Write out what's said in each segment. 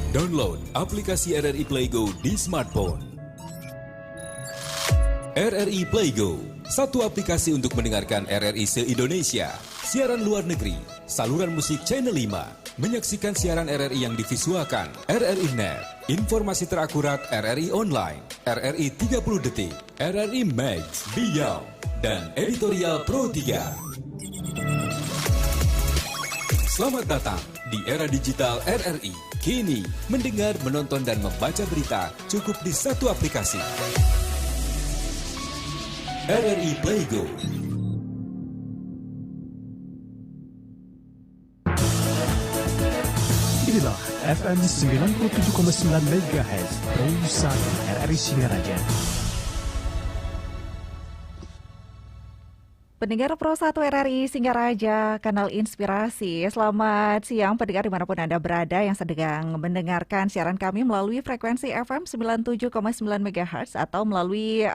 Download aplikasi RRI Play Go di smartphone. RRI Play Go, satu aplikasi untuk mendengarkan RRI se-Indonesia, siaran luar negeri, saluran musik Channel 5, menyaksikan siaran RRI yang divisualkan, RRI Net, informasi terakurat RRI Online, RRI 30 Detik, RRI Max, Beyond, dan Editorial Pro 3. Selamat datang di era digital RRI. Kini, mendengar, menonton, dan membaca berita cukup di satu aplikasi. RRI Play Go. Inilah FM 97,9 MHz Pro 1 RRI Singaraja. Pendengar Pro 1 RRI Singaraja, kanal inspirasi. Selamat siang pendengar dimanapun Anda berada yang sedang mendengarkan siaran kami melalui frekuensi FM 97,9 MHz atau melalui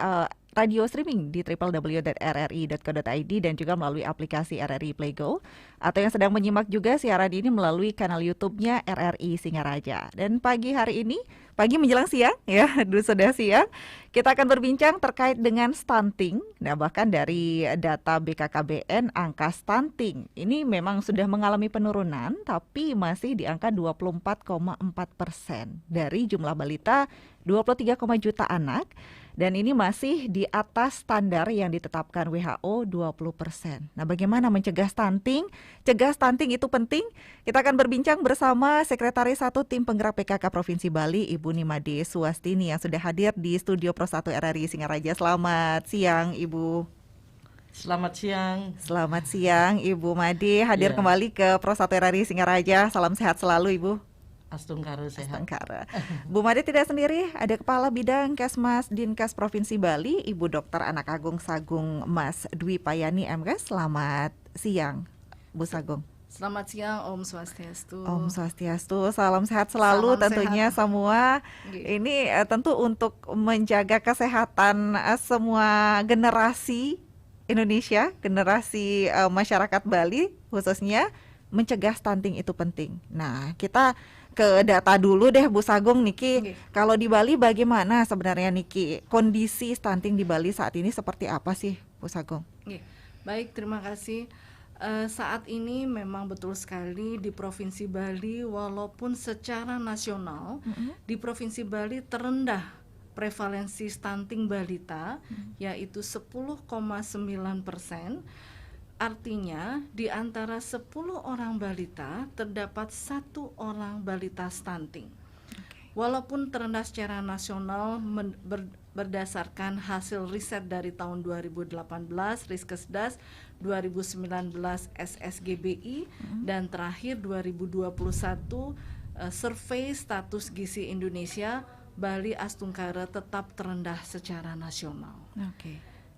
radio streaming di www.rri.co.id dan juga melalui aplikasi RRI Play Go, atau yang sedang menyimak juga siaran ini melalui kanal YouTube-nya RRI Singaraja. Dan pagi hari ini, pagi menjelang siang ya, sudah siang, kita akan berbincang terkait dengan stunting. Nah, bahkan dari data BKKBN, angka stunting ini memang sudah mengalami penurunan, tapi masih di angka 24,4% dari jumlah balita 23, juta anak. Dan ini masih di atas standar yang ditetapkan WHO 20%. Nah, bagaimana mencegah stunting? Cegah stunting itu penting. Kita akan berbincang bersama Sekretaris 1 Tim Penggerak PKK Provinsi Bali, Ibu Nimade Suwastini yang sudah hadir di studio Pro 1 RRI Singaraja. Selamat siang, Ibu. Selamat siang. Selamat siang, Ibu Made. Hadir kembali ke Pro 1 RRI Singaraja. Salam sehat selalu, Ibu. Astungkara sehat. Astungkara. Bu Made tidak sendiri, ada Kepala Bidang Kesmas Dinkes Provinsi Bali, Ibu Dr. Anak Agung Sagung Mas Dwi Payani MKes. Selamat siang, Bu Sagung. Selamat siang, Om Swastiastu. Om Swastiastu, salam sehat selalu. Salam tentunya sehat. Semua. Ini tentu untuk menjaga kesehatan semua generasi Indonesia, generasi masyarakat Bali khususnya, mencegah stunting itu penting. Nah, kita ke data dulu deh Bu Sagung, Niki. Kalau di Bali bagaimana sebenarnya, Niki? Kondisi stunting di Bali saat ini seperti apa sih, Bu Sagung? Baik, terima kasih. Saat ini memang betul sekali di Provinsi Bali, walaupun secara nasional di Provinsi Bali terendah prevalensi stunting balita, yaitu 10,9%. Artinya di antara 10 orang balita terdapat 1 orang balita stunting. Walaupun terendah secara nasional berdasarkan hasil riset dari tahun 2018 Riskesdas, 2019 SSGBI, dan terakhir 2021 survei status gizi Indonesia, Bali Astungkara tetap terendah secara nasional.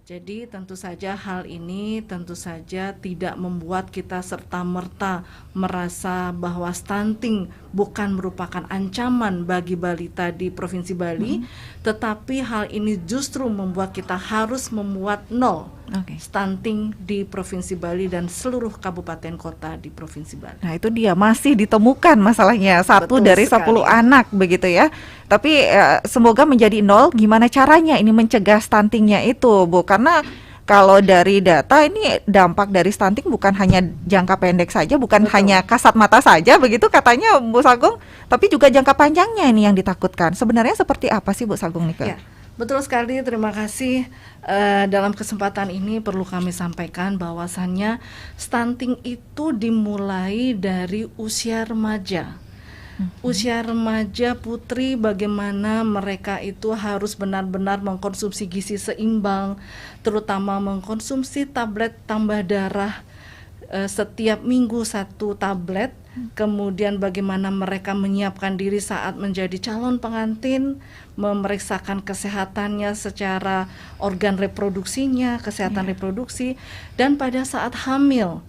Jadi tentu saja hal ini tentu saja tidak membuat kita serta-merta merasa bahwa stunting bukan merupakan ancaman bagi balita di Provinsi Bali, tetapi hal ini justru membuat kita harus memuat nol stunting di Provinsi Bali dan seluruh kabupaten kota di Provinsi Bali. Nah, itu dia, masih ditemukan masalahnya 1 dari 10 anak begitu ya. Tapi semoga menjadi nol. Gimana caranya ini mencegah stuntingnya itu, Bu? Karena kalau dari data ini dampak dari stunting bukan hanya jangka pendek saja, bukan hanya kasat mata saja begitu katanya Bu Sagung, tapi juga jangka panjangnya ini yang ditakutkan. Sebenarnya seperti apa sih Bu Sagung nih? Ya, betul sekali, terima kasih. Dalam kesempatan ini perlu kami sampaikan bahwasannya stunting itu dimulai dari usia remaja. Usia remaja putri, bagaimana mereka itu harus benar-benar mengkonsumsi gizi seimbang, terutama mengkonsumsi tablet tambah darah setiap minggu 1 tablet. Kemudian bagaimana mereka menyiapkan diri saat menjadi calon pengantin, memeriksakan kesehatannya secara organ reproduksinya, kesehatan reproduksi, dan pada saat hamil,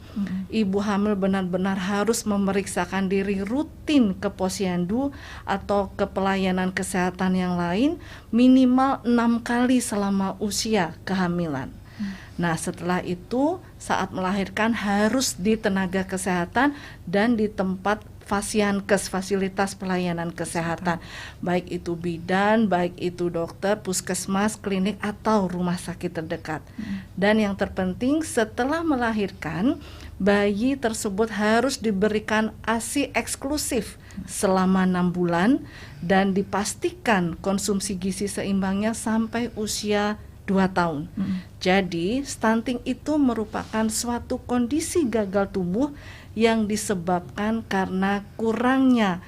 ibu hamil benar-benar harus memeriksakan diri rutin ke posyandu atau ke pelayanan kesehatan yang lain minimal 6 kali selama usia kehamilan. Nah, setelah itu saat melahirkan harus di tenaga kesehatan dan di tempat Fasiankes, fasilitas pelayanan kesehatan, baik itu bidan, baik itu dokter, puskesmas, klinik atau rumah sakit terdekat. Dan yang terpenting setelah melahirkan, bayi tersebut harus diberikan ASI eksklusif selama 6 bulan dan dipastikan konsumsi gizi seimbangnya sampai usia 2 tahun. Jadi stunting itu merupakan suatu kondisi gagal tumbuh yang disebabkan karena kurangnya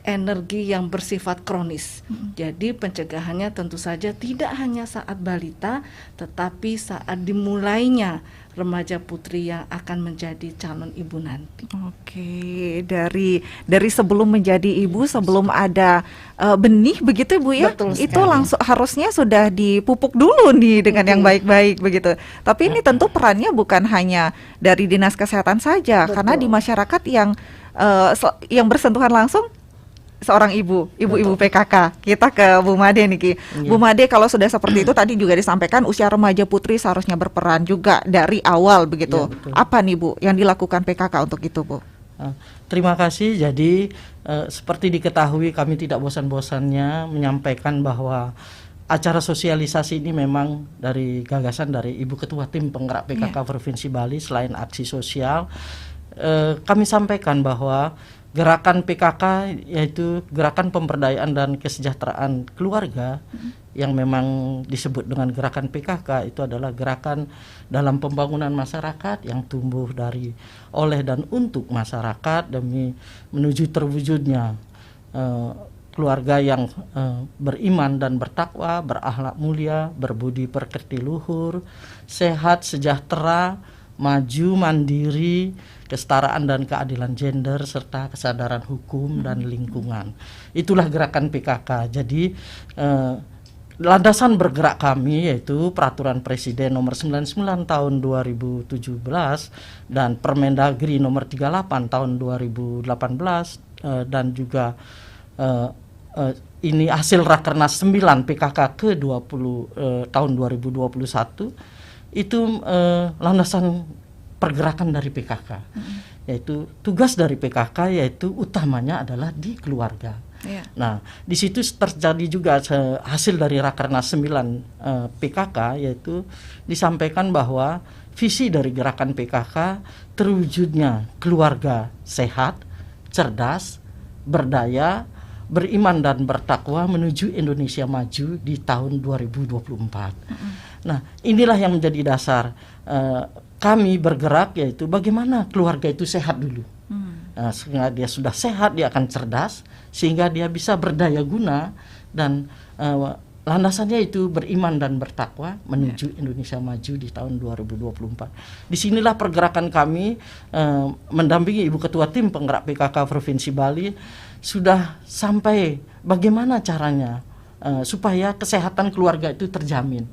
energi yang bersifat kronis. Jadi pencegahannya tentu saja tidak hanya saat balita, tetapi saat dimulainya remaja putri yang akan menjadi calon ibu nanti. Oke, dari sebelum menjadi ibu, sebelum ada benih begitu Bu ya, Betul itu sekali. langsung harusnya sudah dipupuk dulu nih dengan yang baik-baik begitu. Tapi ini tentu perannya bukan hanya dari dinas kesehatan saja, karena di masyarakat yang bersentuhan langsung seorang ibu-ibu PKK. Kita ke Bu Made nih Ki. Bu Made, kalau sudah seperti itu tadi juga disampaikan usia remaja putri seharusnya berperan juga dari awal begitu. Ya, betul. Apa nih Bu yang dilakukan PKK untuk itu Bu? Terima kasih. Jadi seperti diketahui kami tidak bosan-bosannya menyampaikan bahwa acara sosialisasi ini memang dari gagasan dari Ibu Ketua Tim Penggerak PKK Provinsi Bali. Selain aksi sosial, kami sampaikan bahwa gerakan PKK yaitu gerakan pemberdayaan dan kesejahteraan keluarga yang memang disebut dengan gerakan PKK itu adalah gerakan dalam pembangunan masyarakat yang tumbuh dari oleh dan untuk masyarakat demi menuju terwujudnya keluarga yang beriman dan bertakwa, berakhlak mulia, berbudi pekerti luhur, sehat, sejahtera, maju, mandiri, kesetaraan dan keadilan gender, serta kesadaran hukum dan lingkungan. Itulah gerakan PKK. Jadi landasan bergerak kami yaitu Peraturan Presiden nomor 99 tahun 2017 dan Permendagri nomor 38 tahun 2018 dan juga ini hasil Rakernas 9 PKK ke-20 tahun 2021 itu landasan pergerakan dari PKK, yaitu tugas dari PKK yaitu utamanya adalah di keluarga. Nah, di situ terjadi juga hasil dari Rakernas 9 PKK yaitu disampaikan bahwa visi dari gerakan PKK terwujudnya keluarga sehat, cerdas, berdaya, beriman dan bertakwa menuju Indonesia maju di tahun 2024. Nah, inilah yang menjadi dasar kami bergerak, yaitu bagaimana keluarga itu sehat dulu. Sehingga dia sudah sehat, dia akan cerdas, sehingga dia bisa berdaya guna dan landasannya itu beriman dan bertakwa menuju Indonesia maju di tahun 2024. Disinilah pergerakan kami mendampingi Ibu Ketua Tim Penggerak PKK Provinsi Bali sudah sampai bagaimana caranya supaya kesehatan keluarga itu terjamin.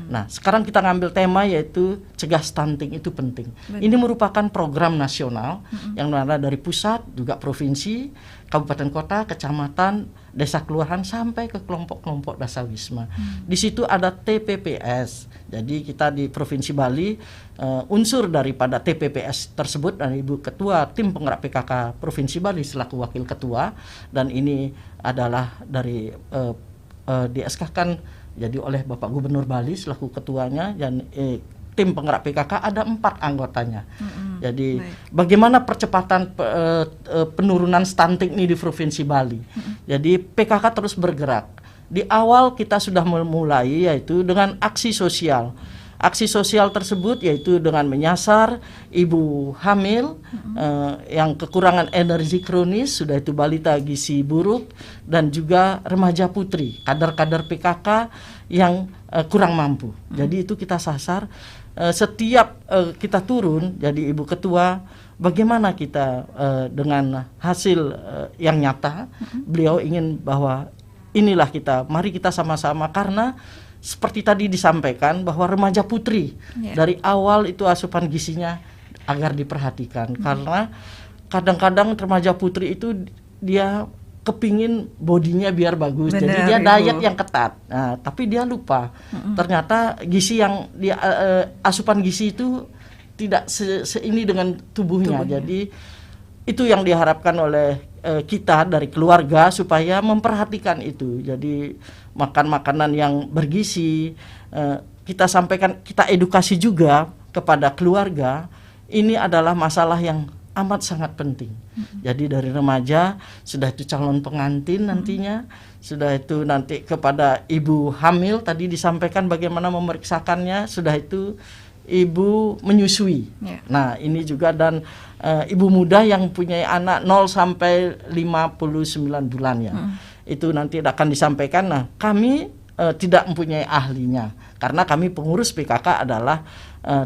Nah, sekarang kita ngambil tema yaitu cegah stunting itu penting. Ini merupakan program nasional yang ada dari pusat, juga provinsi, kabupaten kota, kecamatan, desa kelurahan sampai ke kelompok-kelompok dasawisma. Di situ ada TPPS. Jadi kita di Provinsi Bali unsur daripada TPPS tersebut dan Ibu Ketua Tim Penggerak PKK Provinsi Bali selaku wakil ketua, dan ini adalah dari di-SK-kan jadi oleh Bapak Gubernur Bali selaku ketuanya, dan tim penggerak PKK ada 4 anggotanya. Jadi bagaimana percepatan penurunan stunting ini di Provinsi Bali. Jadi PKK terus bergerak. Di awal kita sudah memulai yaitu dengan aksi sosial. Aksi sosial tersebut yaitu dengan menyasar ibu hamil yang kekurangan energi kronis, sudah itu balita gizi buruk, dan juga remaja putri, kader-kader PKK yang kurang mampu. Jadi itu kita sasar. Setiap kita turun jadi Ibu Ketua, bagaimana kita dengan hasil yang nyata, beliau ingin bahwa inilah kita, mari kita sama-sama, karena seperti tadi disampaikan bahwa remaja putri dari awal itu asupan gizinya agar diperhatikan, karena kadang-kadang remaja putri itu dia kepingin bodinya biar bagus. Benar, jadi dia diet yang ketat. Nah, tapi dia lupa ternyata gizi yang dia asupan gizi itu tidak seini dengan tubuhnya. Jadi itu yang diharapkan oleh kita dari keluarga supaya memperhatikan itu. Jadi makan makanan yang bergizi, kita sampaikan, kita edukasi juga kepada keluarga. Ini adalah masalah yang amat sangat penting. Jadi dari remaja, sudah itu calon pengantin nantinya, sudah itu nanti kepada ibu hamil, tadi disampaikan bagaimana memeriksakannya, sudah itu ibu menyusui. Nah, ini juga, dan ibu muda yang punya anak 0 sampai 59 bulan ya. Itu nanti akan disampaikan. Nah, kami tidak mempunyai ahlinya karena kami pengurus PKK adalah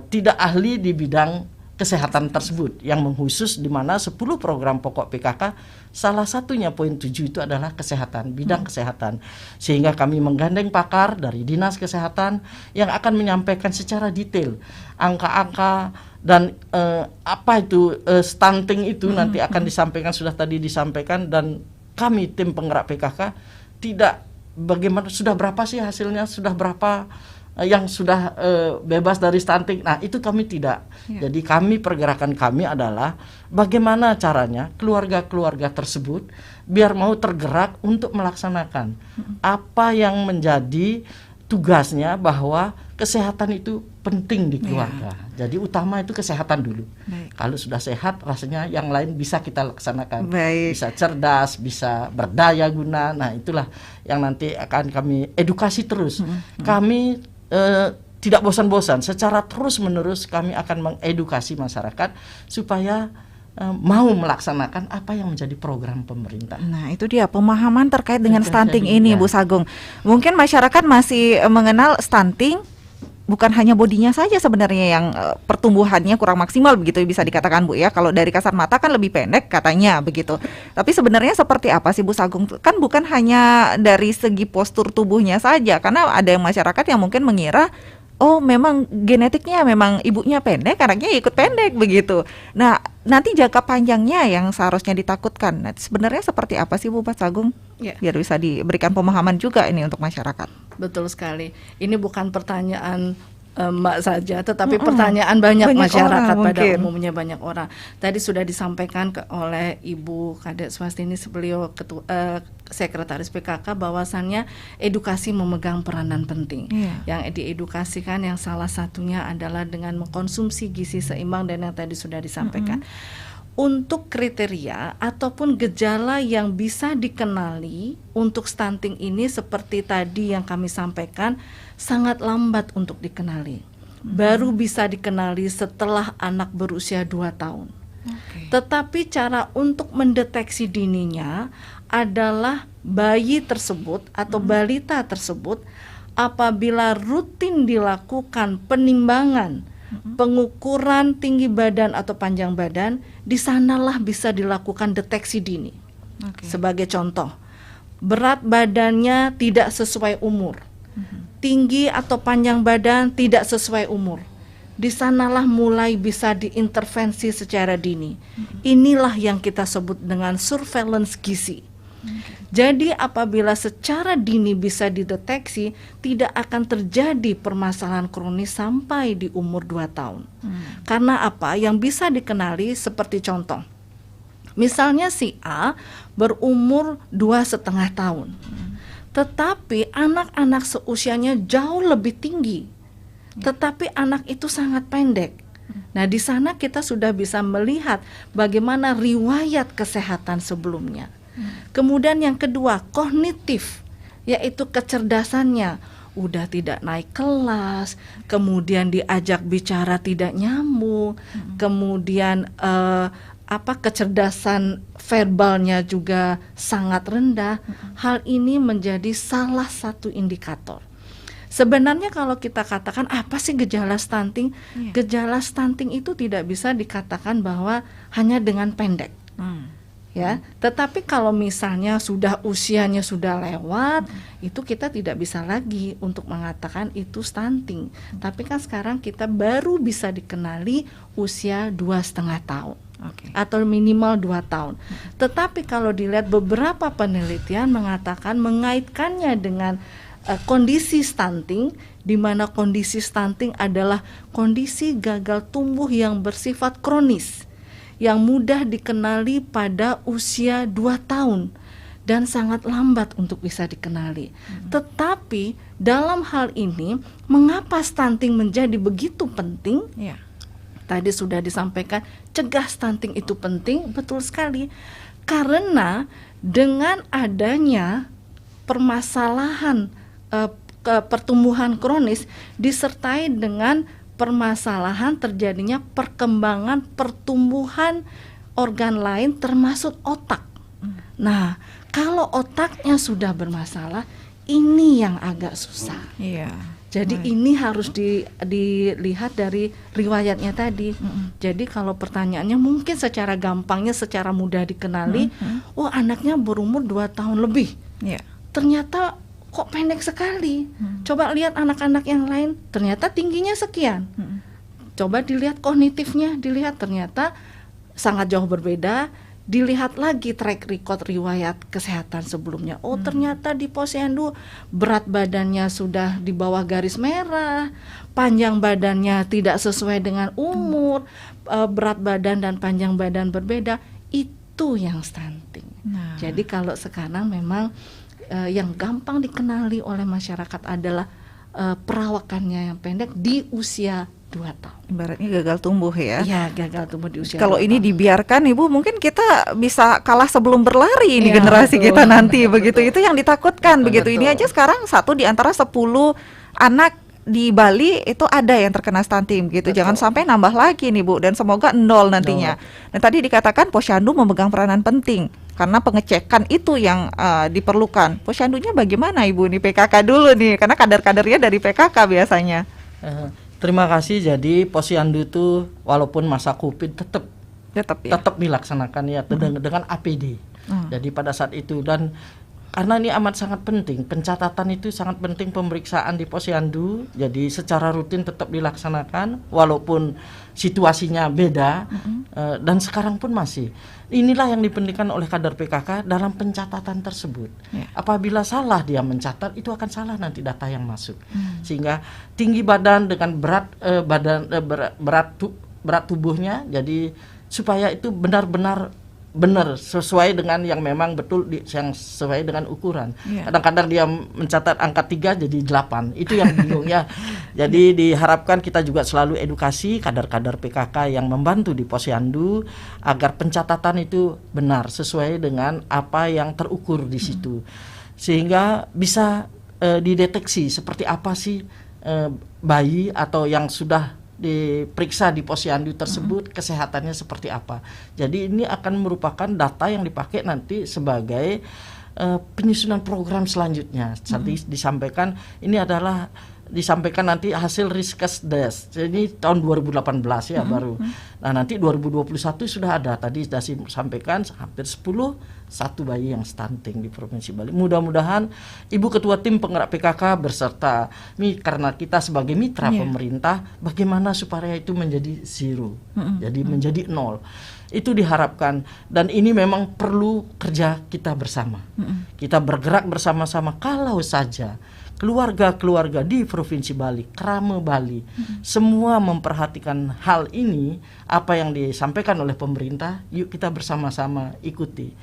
tidak ahli di bidang kesehatan tersebut, yang mengkhusus di mana 10 program pokok PKK salah satunya poin 7 itu adalah kesehatan, bidang kesehatan, sehingga kami menggandeng pakar dari Dinas Kesehatan yang akan menyampaikan secara detail angka-angka dan apa itu stunting itu nanti akan disampaikan, sudah tadi disampaikan, dan kami tim penggerak PKK tidak bagaimana sudah berapa sih hasilnya, sudah berapa yang sudah bebas dari stunting. Nah, itu kami tidak. Jadi pergerakan kami adalah bagaimana caranya keluarga-keluarga tersebut biar mau tergerak untuk melaksanakan apa yang menjadi tugasnya, bahwa kesehatan itu penting di keluarga. Jadi utama itu kesehatan dulu. Kalau sudah sehat, rasanya yang lain bisa kita laksanakan. Bisa cerdas, bisa berdaya guna. Nah, itulah yang nanti akan kami edukasi terus. Kami tidak bosan-bosan, secara terus-menerus kami akan mengedukasi masyarakat supaya mau melaksanakan apa yang menjadi program pemerintah. Nah, itu dia pemahaman terkait dengan stunting ini, Bu Sagung. Mungkin masyarakat masih mengenal stunting bukan hanya bodinya saja sebenarnya yang pertumbuhannya kurang maksimal, begitu bisa dikatakan, Bu, ya. Kalau dari kasat mata kan lebih pendek katanya begitu. Tapi sebenarnya seperti apa sih, Bu Sagung? Kan bukan hanya dari segi postur tubuhnya saja, karena ada yang masyarakat yang mungkin mengira, oh memang genetiknya memang ibunya pendek, anaknya ikut pendek begitu. Nah, nanti jangka panjangnya yang seharusnya ditakutkan. Nah, sebenarnya seperti apa sih, Bu Sagung? Biar bisa diberikan pemahaman juga ini untuk masyarakat. Betul sekali. Ini bukan pertanyaan Mbak saja, tetapi pertanyaan banyak masyarakat pada umumnya, banyak orang. Tadi sudah disampaikan oleh Ibu Kadek Swastini, beliau Sekretaris PKK, bahwasannya edukasi memegang peranan penting. Yang diedukasikan yang salah satunya adalah dengan mengkonsumsi gizi seimbang, dan yang tadi sudah disampaikan. Untuk kriteria ataupun gejala yang bisa dikenali untuk stunting ini, seperti tadi yang kami sampaikan, sangat lambat untuk dikenali. Baru bisa dikenali setelah anak berusia 2 tahun. Tetapi cara untuk mendeteksi dininya adalah bayi tersebut atau balita tersebut apabila rutin dilakukan penimbangan, pengukuran tinggi badan atau panjang badan, di sanalah bisa dilakukan deteksi dini. Sebagai contoh, berat badannya tidak sesuai umur, tinggi atau panjang badan tidak sesuai umur, di sanalah mulai bisa diintervensi secara dini. Inilah yang kita sebut dengan surveillance gizi. Jadi apabila secara dini bisa dideteksi, tidak akan terjadi permasalahan kronis sampai di umur 2 tahun. Karena apa? Yang bisa dikenali seperti contoh, misalnya si A berumur 2,5 tahun, tetapi anak-anak seusianya jauh lebih tinggi, tetapi anak itu sangat pendek. Nah, di sana kita sudah bisa melihat bagaimana riwayat kesehatan sebelumnya. Kemudian yang kedua, kognitif, yaitu kecerdasannya udah tidak naik kelas, kemudian diajak bicara tidak nyambung, kemudian kecerdasan verbalnya juga sangat rendah. Hal ini menjadi salah satu indikator. Sebenarnya kalau kita katakan apa sih gejala stunting? Gejala stunting itu tidak bisa dikatakan bahwa hanya dengan pendek. Ya, tetapi kalau misalnya sudah usianya sudah lewat, itu kita tidak bisa lagi untuk mengatakan itu stunting. Tapi kan sekarang kita baru bisa dikenali usia 2,5 tahun. Atau minimal 2 tahun. Tetapi kalau dilihat beberapa penelitian mengatakan mengaitkannya dengan kondisi stunting, di mana kondisi stunting adalah kondisi gagal tumbuh yang bersifat kronis, yang mudah dikenali pada usia 2 tahun dan sangat lambat untuk bisa dikenali. Tetapi dalam hal ini, mengapa stunting menjadi begitu penting? Ya. Tadi sudah disampaikan, cegah stunting itu penting, betul sekali. Karena dengan adanya permasalahan pertumbuhan kronis disertai dengan permasalahan terjadinya perkembangan pertumbuhan organ lain termasuk otak. Nah, kalau otaknya sudah bermasalah, ini yang agak susah. Iya. Jadi ini harus dilihat dari riwayatnya tadi. Jadi kalau pertanyaannya mungkin secara gampangnya, secara mudah dikenali, oh anaknya berumur 2 tahun lebih. Iya. Ternyata kok pendek sekali. Coba lihat anak-anak yang lain, ternyata tingginya sekian. Coba dilihat kognitifnya, dilihat ternyata sangat jauh berbeda. Dilihat lagi track record riwayat kesehatan sebelumnya. Oh ternyata di posyandu berat badannya sudah di bawah garis merah, panjang badannya tidak sesuai dengan umur, berat badan dan panjang badan berbeda. Itu yang stunting. Jadi kalau sekarang memang yang gampang dikenali oleh masyarakat adalah perawakannya yang pendek di usia 2 tahun. Ibaratnya gagal tumbuh ya. Iya, gagal tumbuh di usia. Kalau 2 ini tahun. dibiarkan Ibu, mungkin kita bisa kalah sebelum berlari ini Ya, generasi betul. kita nanti begitu. Itu yang ditakutkan begitu. Betul. Ini aja sekarang 1 di antara 10 anak di Bali itu ada yang terkena stunting gitu. Betul. Jangan sampai nambah lagi nih Bu, dan semoga 0 nantinya. Dan tadi dikatakan posyandu memegang peranan penting karena pengecekan itu yang diperlukan. Posyandunya bagaimana Ibu nih, PKK dulu nih, karena kader-kadernya dari PKK biasanya. Terima kasih. Jadi posyandu itu walaupun masa Covid tetap dilaksanakan ya dengan APD. Jadi pada saat itu, dan karena ini amat sangat penting, pencatatan itu sangat penting, pemeriksaan di posyandu. Jadi secara rutin tetap dilaksanakan walaupun situasinya beda, dan sekarang pun masih. Inilah yang dipentingkan oleh kader PKK dalam pencatatan tersebut. Apabila salah dia mencatat, itu akan salah nanti data yang masuk. Sehingga tinggi badan dengan berat tubuhnya, jadi supaya itu benar-benar benar sesuai dengan yang memang betul yang sesuai dengan ukuran. Kadang-kadang dia mencatat angka 3 jadi 8. Itu yang bingung ya. Jadi diharapkan kita juga selalu edukasi kader-kader PKK yang membantu di posyandu agar pencatatan itu benar sesuai dengan apa yang terukur di situ. Sehingga bisa dideteksi seperti apa sih bayi atau yang sudah diperiksa di posyandu tersebut kesehatannya seperti apa. Jadi ini akan merupakan data yang dipakai nanti sebagai penyusunan program selanjutnya. Nanti disampaikan, ini adalah disampaikan nanti hasil Riskesdes. Jadi tahun 2018 ya baru. Nah nanti 2021 sudah ada, tadi sudah disampaikan hampir 1 bayi yang stunting di Provinsi Bali. Mudah-mudahan Ibu Ketua Tim Penggerak PKK berserta karena kita sebagai mitra pemerintah, bagaimana supaya itu menjadi 0, jadi menjadi 0. Itu diharapkan, dan ini memang perlu kerja kita bersama. Kita bergerak bersama-sama. Kalau saja keluarga-keluarga di Provinsi Bali, Krame Bali, semua memperhatikan hal ini, apa yang disampaikan oleh pemerintah, yuk kita bersama-sama ikuti.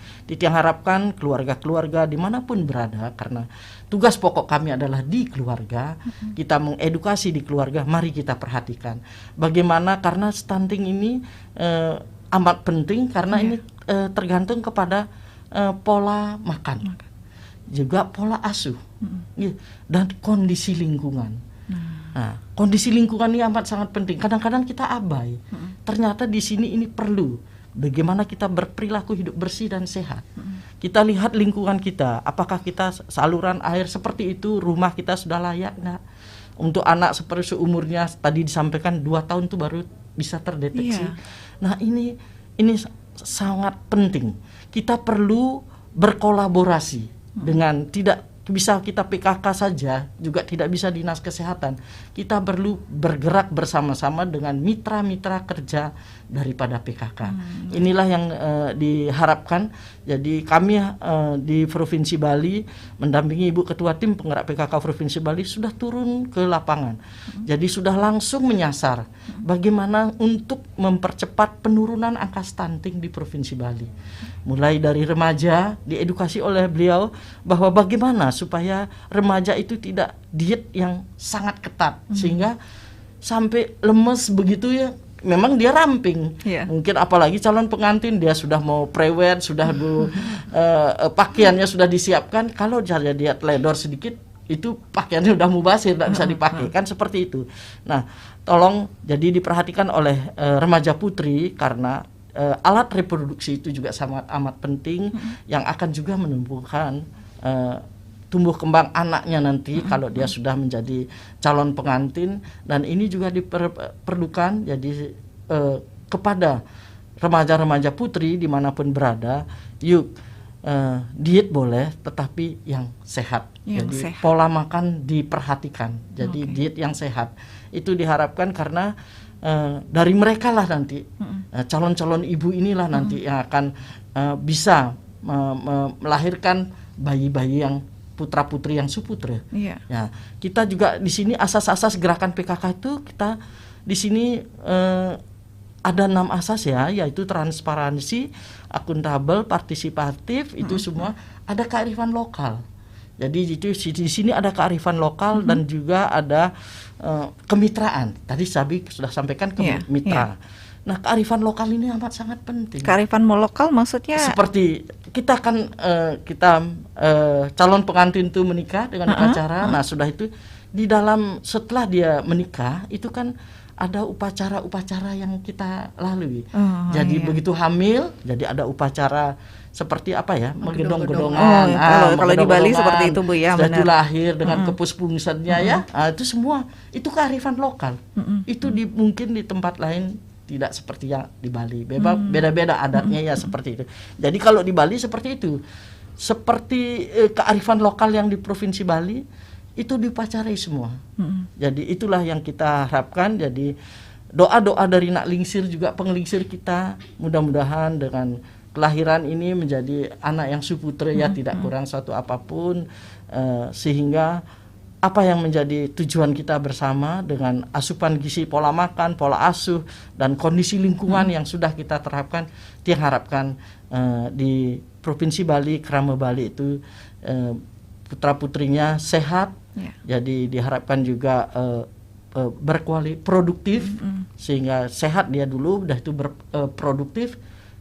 Yang harapkan keluarga-keluarga dimanapun berada, karena tugas pokok kami adalah di keluarga, kita mengedukasi di keluarga, mari kita perhatikan. Bagaimana, karena stunting ini amat penting, karena ini tergantung kepada pola makan, juga pola asuh, dan kondisi lingkungan. Nah, kondisi lingkungan ini amat sangat penting. Kadang-kadang kita abai. Ternyata di sini ini perlu. Bagaimana kita berperilaku hidup bersih dan sehat. Kita lihat lingkungan kita. Apakah kita saluran air seperti itu, rumah kita sudah layak nggak? Untuk anak seperti seumurnya, tadi disampaikan 2 tahun itu baru bisa terdeteksi. Nah ini sangat penting. Kita perlu berkolaborasi dengan, tidak bisa kita PKK saja, juga tidak bisa dinas kesehatan. Kita perlu bergerak bersama-sama dengan mitra-mitra kerja daripada PKK. Inilah yang diharapkan. Jadi kami di Provinsi Bali mendampingi Ibu Ketua Tim Penggerak PKK Provinsi Bali sudah turun ke lapangan. Jadi sudah langsung menyasar bagaimana untuk mempercepat penurunan angka stunting di Provinsi Bali. Mulai dari remaja, diedukasi oleh beliau bahwa bagaimana supaya remaja itu tidak diet yang sangat ketat sehingga sampai lemes begitu ya. Memang dia ramping, mungkin apalagi calon pengantin dia sudah mau prewed, sudah pakaiannya sudah disiapkan. Kalau dia teledor sedikit, itu pakaiannya udah mubazir, tidak bisa dipakai, kan seperti itu. Nah, tolong jadi diperhatikan oleh remaja putri karena alat reproduksi itu juga sangat amat penting yang akan juga menumbuhkan tumbuh kembang anaknya nanti kalau dia sudah menjadi calon pengantin. Dan ini juga diperlukan jadi kepada remaja-remaja putri dimanapun berada, yuk diet boleh tetapi yang sehat. Jadi pola makan diperhatikan, jadi diet yang sehat itu diharapkan karena dari mereka lah nanti calon-calon ibu inilah nanti yang akan bisa melahirkan bayi-bayi yang putra-putri yang suputra. Ya, kita juga di sini asas-asas gerakan PKK itu kita di sini ada 6 asas ya, yaitu transparansi, akuntabel, partisipatif, itu semua ada kearifan lokal. Jadi itu di sini ada kearifan lokal dan juga ada kemitraan. Tadi Sabi sudah sampaikan mitra. Nah, kearifan lokal ini amat sangat penting. Kearifan lokal maksudnya? Seperti kita kan calon pengantin itu menikah dengan upacara. Nah, sudah itu di dalam setelah dia menikah itu kan ada upacara-upacara yang kita lalui. Jadi begitu hamil, jadi ada upacara seperti apa ya, menggendong-gendongan. Kalau di Bali seperti itu Bu ya. Sudah itu lahir dengan kepuspungsannya ya. Itu semua itu kearifan lokal. Itu mungkin di tempat lain tidak seperti yang di Bali. Beda-beda adatnya ya seperti itu. Jadi kalau di Bali seperti itu. Seperti kearifan lokal yang di Provinsi Bali itu diupacarai semua. Jadi itulah yang kita harapkan. Jadi doa-doa dari Nak Lingsir juga penglingsir kita, mudah-mudahan dengan kelahiran ini menjadi anak yang suputra ya, tidak kurang suatu apapun, sehingga apa yang menjadi tujuan kita bersama dengan asupan gizi, pola makan, pola asuh, dan kondisi lingkungan yang sudah kita terapkan, diharapkan di Provinsi Bali, Krama Bali itu putra-putrinya sehat, jadi diharapkan juga produktif, sehingga sehat dia dulu, udah itu produktif,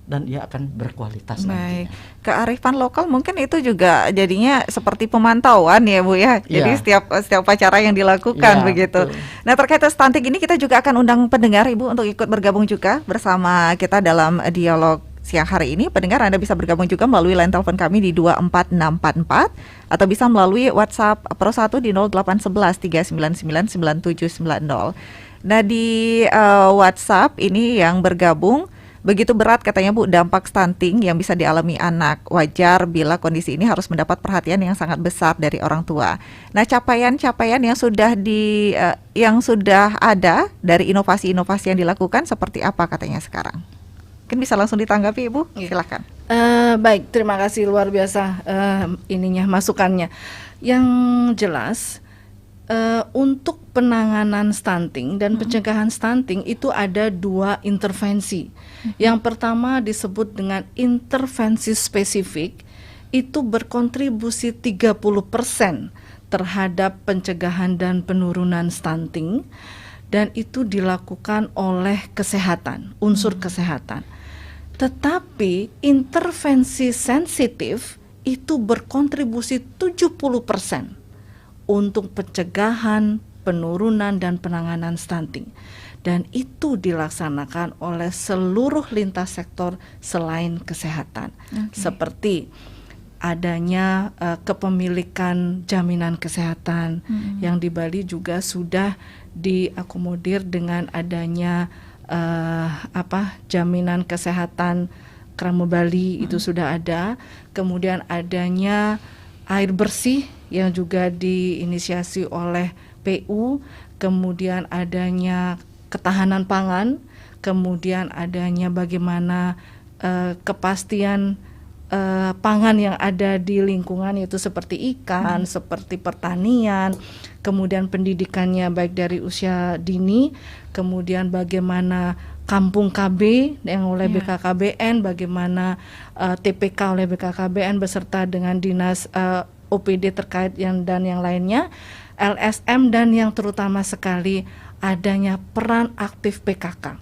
dan dia akan berkualitas. Baik, kearifan lokal mungkin itu juga jadinya seperti pemantauan ya Bu ya. Jadi setiap acara yang dilakukan begitu. Betul. Nah, terkait stunting ini kita juga akan undang pendengar Ibu untuk ikut bergabung juga bersama kita dalam dialog siang hari ini. Pendengar Anda bisa bergabung juga melalui line telepon kami di 24644 atau bisa melalui WhatsApp Pro 1 di 0811 399 9790. Nah, di WhatsApp ini yang bergabung, begitu berat katanya Bu dampak stunting yang bisa dialami anak. Wajar bila kondisi ini harus mendapat perhatian yang sangat besar dari orang tua. Nah, capaian-capaian yang sudah ada dari inovasi-inovasi yang dilakukan seperti apa katanya sekarang? Mungkin bisa langsung ditanggapi Ibu, silakan. Baik, terima kasih luar biasa masukannya. Yang jelas untuk penanganan stunting dan pencegahan stunting itu ada 2 intervensi. Yang pertama disebut dengan intervensi spesifik, itu berkontribusi 30% terhadap pencegahan dan penurunan stunting, dan itu dilakukan oleh kesehatan, unsur kesehatan. Tetapi intervensi sensitif itu berkontribusi 70% untuk pencegahan, penurunan, dan penanganan stunting. Dan itu dilaksanakan oleh seluruh lintas sektor selain kesehatan. Seperti adanya kepemilikan jaminan kesehatan yang di Bali juga sudah diakomodir dengan adanya jaminan kesehatan Krama Bali itu sudah ada. Kemudian adanya air bersih yang juga diinisiasi oleh PU, kemudian adanya ketahanan pangan, kemudian adanya bagaimana kepastian pangan yang ada di lingkungan, yaitu seperti ikan, seperti pertanian, kemudian pendidikannya baik dari usia dini, kemudian bagaimana kampung KB yang oleh BKKBN, bagaimana TPK oleh BKKBN beserta dengan dinas OPD terkait dan yang lainnya, LSM, dan yang terutama sekali adanya peran aktif PKK.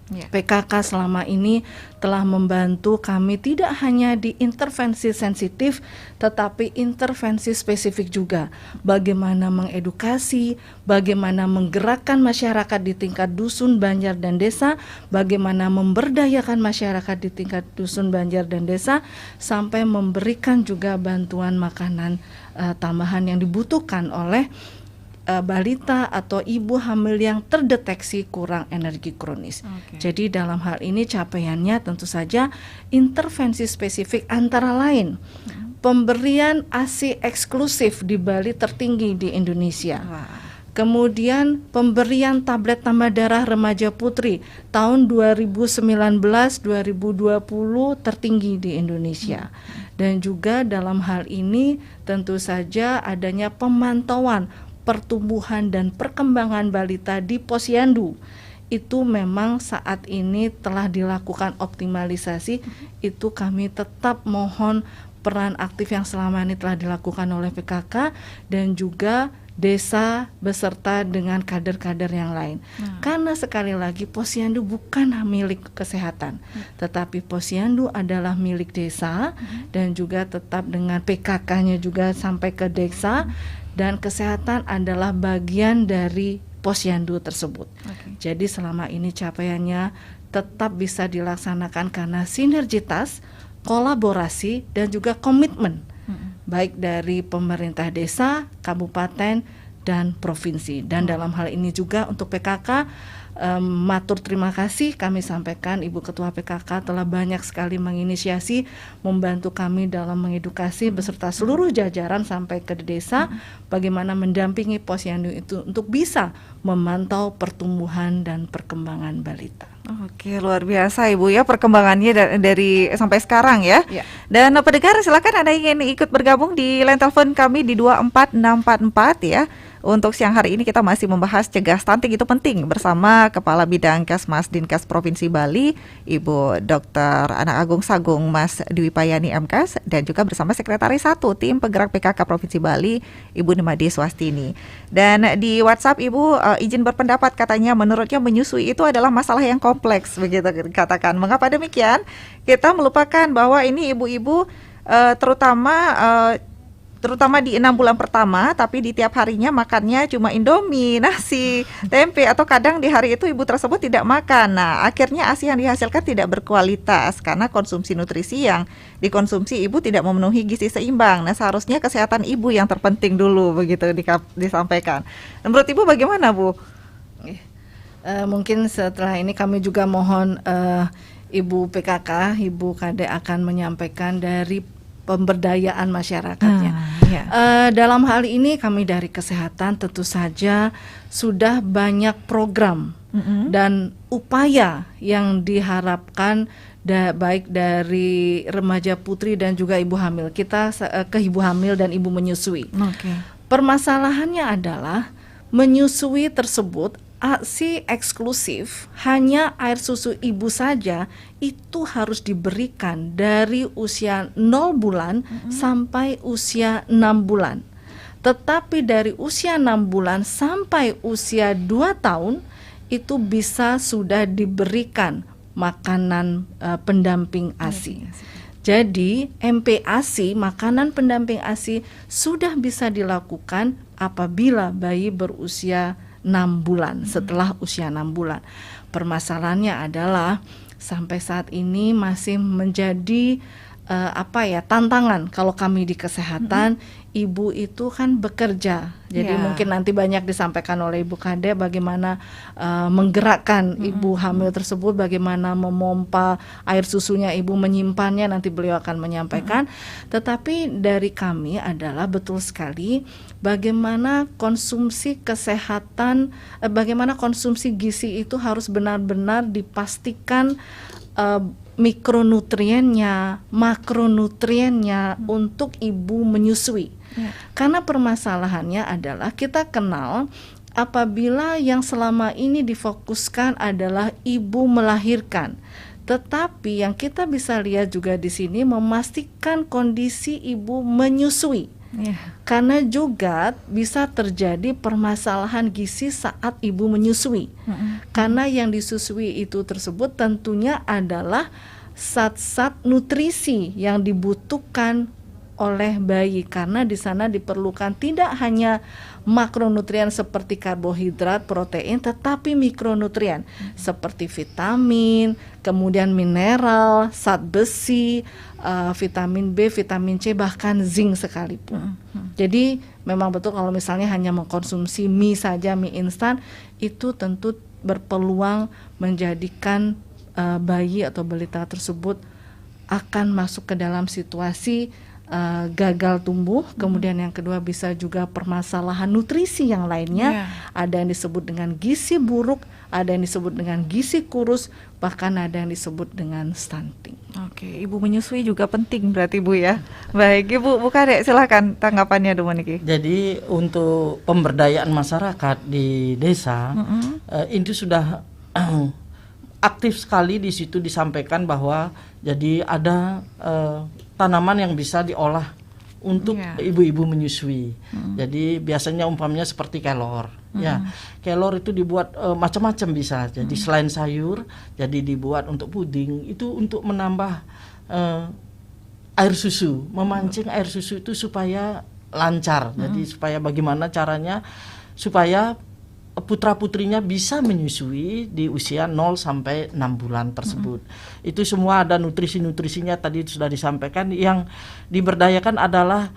PKK selama ini telah membantu kami tidak hanya di intervensi sensitif, tetapi intervensi spesifik juga. Bagaimana mengedukasi, bagaimana menggerakkan masyarakat di tingkat dusun, banjar, dan desa, bagaimana memberdayakan masyarakat di tingkat dusun, banjar, dan desa, sampai memberikan juga bantuan makanan tambahan yang dibutuhkan oleh balita atau ibu hamil yang terdeteksi kurang energi kronis. Jadi dalam hal ini capaiannya tentu saja intervensi spesifik antara lain pemberian ASI eksklusif di Bali tertinggi di Indonesia. Kemudian pemberian tablet tambah darah remaja putri tahun 2019-2020 tertinggi di Indonesia. Dan juga dalam hal ini tentu saja adanya pemantauan pertumbuhan dan perkembangan balita di Posyandu. Itu memang saat ini telah dilakukan optimalisasi. Itu kami tetap mohon peran aktif yang selama ini telah dilakukan oleh PKK dan juga desa beserta dengan kader-kader yang lain. Karena sekali lagi Posyandu bukan milik kesehatan, tetapi Posyandu adalah milik desa dan juga tetap dengan PKK-nya juga sampai ke desa. Dan kesehatan adalah bagian dari Posyandu tersebut. Jadi selama ini capaiannya tetap bisa dilaksanakan karena sinergitas, kolaborasi, dan juga komitmen baik dari pemerintah desa, kabupaten, dan provinsi. Dan dalam hal ini juga untuk PKK, matur terima kasih kami sampaikan Ibu Ketua PKK telah banyak sekali menginisiasi, membantu kami dalam mengedukasi beserta seluruh jajaran sampai ke desa, bagaimana mendampingi Posyandu itu untuk bisa memantau pertumbuhan dan perkembangan balita. Oke, luar biasa Ibu ya perkembangannya dari sampai sekarang ya. Dan pendengar silakan Anda ingin ikut bergabung di line telepon kami di 24644 ya. Untuk siang hari ini kita masih membahas cegah stunting itu penting bersama Kepala Bidang Kesmas Dinkes Provinsi Bali, Ibu Dr. Anak Agung Sagung Mas Dwi Payani MKes, dan juga bersama Sekretaris 1 Tim Penggerak PKK Provinsi Bali, Ibu Nimadi Swastini. Dan di WhatsApp Ibu izin berpendapat, katanya menurutnya menyusui itu adalah masalah yang kompleks, begitu dikatakan. Mengapa demikian? Kita melupakan bahwa ini ibu-ibu terutama di 6 bulan pertama, tapi di tiap harinya makannya cuma Indomie, nasi, tempe, atau kadang di hari itu ibu tersebut tidak makan. Nah, akhirnya ASI yang dihasilkan tidak berkualitas karena konsumsi nutrisi yang dikonsumsi ibu tidak memenuhi gizi seimbang. Nah, seharusnya kesehatan ibu yang terpenting dulu, begitu disampaikan. Menurut Ibu bagaimana, Bu? Mungkin setelah ini kami juga mohon Ibu PKK, Ibu Kade akan menyampaikan dari pemberdayaan masyarakatnya. Dalam hal ini kami dari kesehatan tentu saja sudah banyak program dan upaya yang diharapkan baik dari remaja putri dan juga ibu hamil. Kita ke ibu hamil dan ibu menyusui. Permasalahannya adalah menyusui tersebut ASI eksklusif hanya air susu ibu saja itu harus diberikan dari usia 0 bulan sampai usia 6 bulan. Tetapi dari usia 6 bulan sampai usia 2 tahun itu bisa sudah diberikan makanan pendamping ASI. Jadi MPASI, makanan pendamping ASI sudah bisa dilakukan apabila bayi berusia 6 bulan, setelah usia 6 bulan. Permasalahannya adalah sampai saat ini masih menjadi tantangan kalau kami di kesehatan. Ibu itu kan bekerja, jadi mungkin nanti banyak disampaikan oleh Ibu Kade bagaimana menggerakkan ibu hamil tersebut, bagaimana memompa air susunya ibu, menyimpannya, nanti beliau akan menyampaikan. Tetapi dari kami adalah betul sekali bagaimana konsumsi kesehatan, bagaimana konsumsi gizi itu harus benar-benar dipastikan mikronutriennya, makronutriennya untuk ibu menyusui. Karena permasalahannya adalah kita kenal apabila yang selama ini difokuskan adalah ibu melahirkan, tetapi yang kita bisa lihat juga di sini memastikan kondisi ibu menyusui. Karena juga bisa terjadi permasalahan gizi saat ibu menyusui. Karena yang disusui itu tersebut tentunya adalah zat-zat nutrisi yang dibutuhkan oleh bayi, karena di sana diperlukan tidak hanya makronutrien seperti karbohidrat, protein, tetapi mikronutrien seperti vitamin, kemudian mineral, zat besi, vitamin B, vitamin C, bahkan zinc sekalipun. Jadi memang betul kalau misalnya hanya mengkonsumsi mie saja, mie instan, itu tentu berpeluang menjadikan bayi atau balita tersebut akan masuk ke dalam situasi gagal tumbuh. Kemudian yang kedua bisa juga permasalahan nutrisi yang lainnya. Ada yang disebut dengan gizi buruk, ada yang disebut dengan gizi kurus, bahkan ada yang disebut dengan stunting. Oke, ibu menyusui juga penting berarti Bu ya. Baik, Ibu Kade, silakan tanggapannya dulu Niki. Jadi untuk pemberdayaan masyarakat di desa itu sudah aktif sekali. Di situ disampaikan bahwa jadi ada tanaman yang bisa diolah untuk ibu-ibu menyusui. Jadi biasanya umpamanya seperti kelor. Kelor itu dibuat macam-macam bisa. Jadi selain sayur, jadi dibuat untuk puding, itu untuk menambah air susu, memancing air susu itu supaya lancar. Jadi supaya bagaimana caranya supaya putra-putrinya bisa menyusui di usia 0 sampai 6 bulan tersebut. Itu semua ada nutrisi-nutrisinya tadi sudah disampaikan. Yang diberdayakan adalah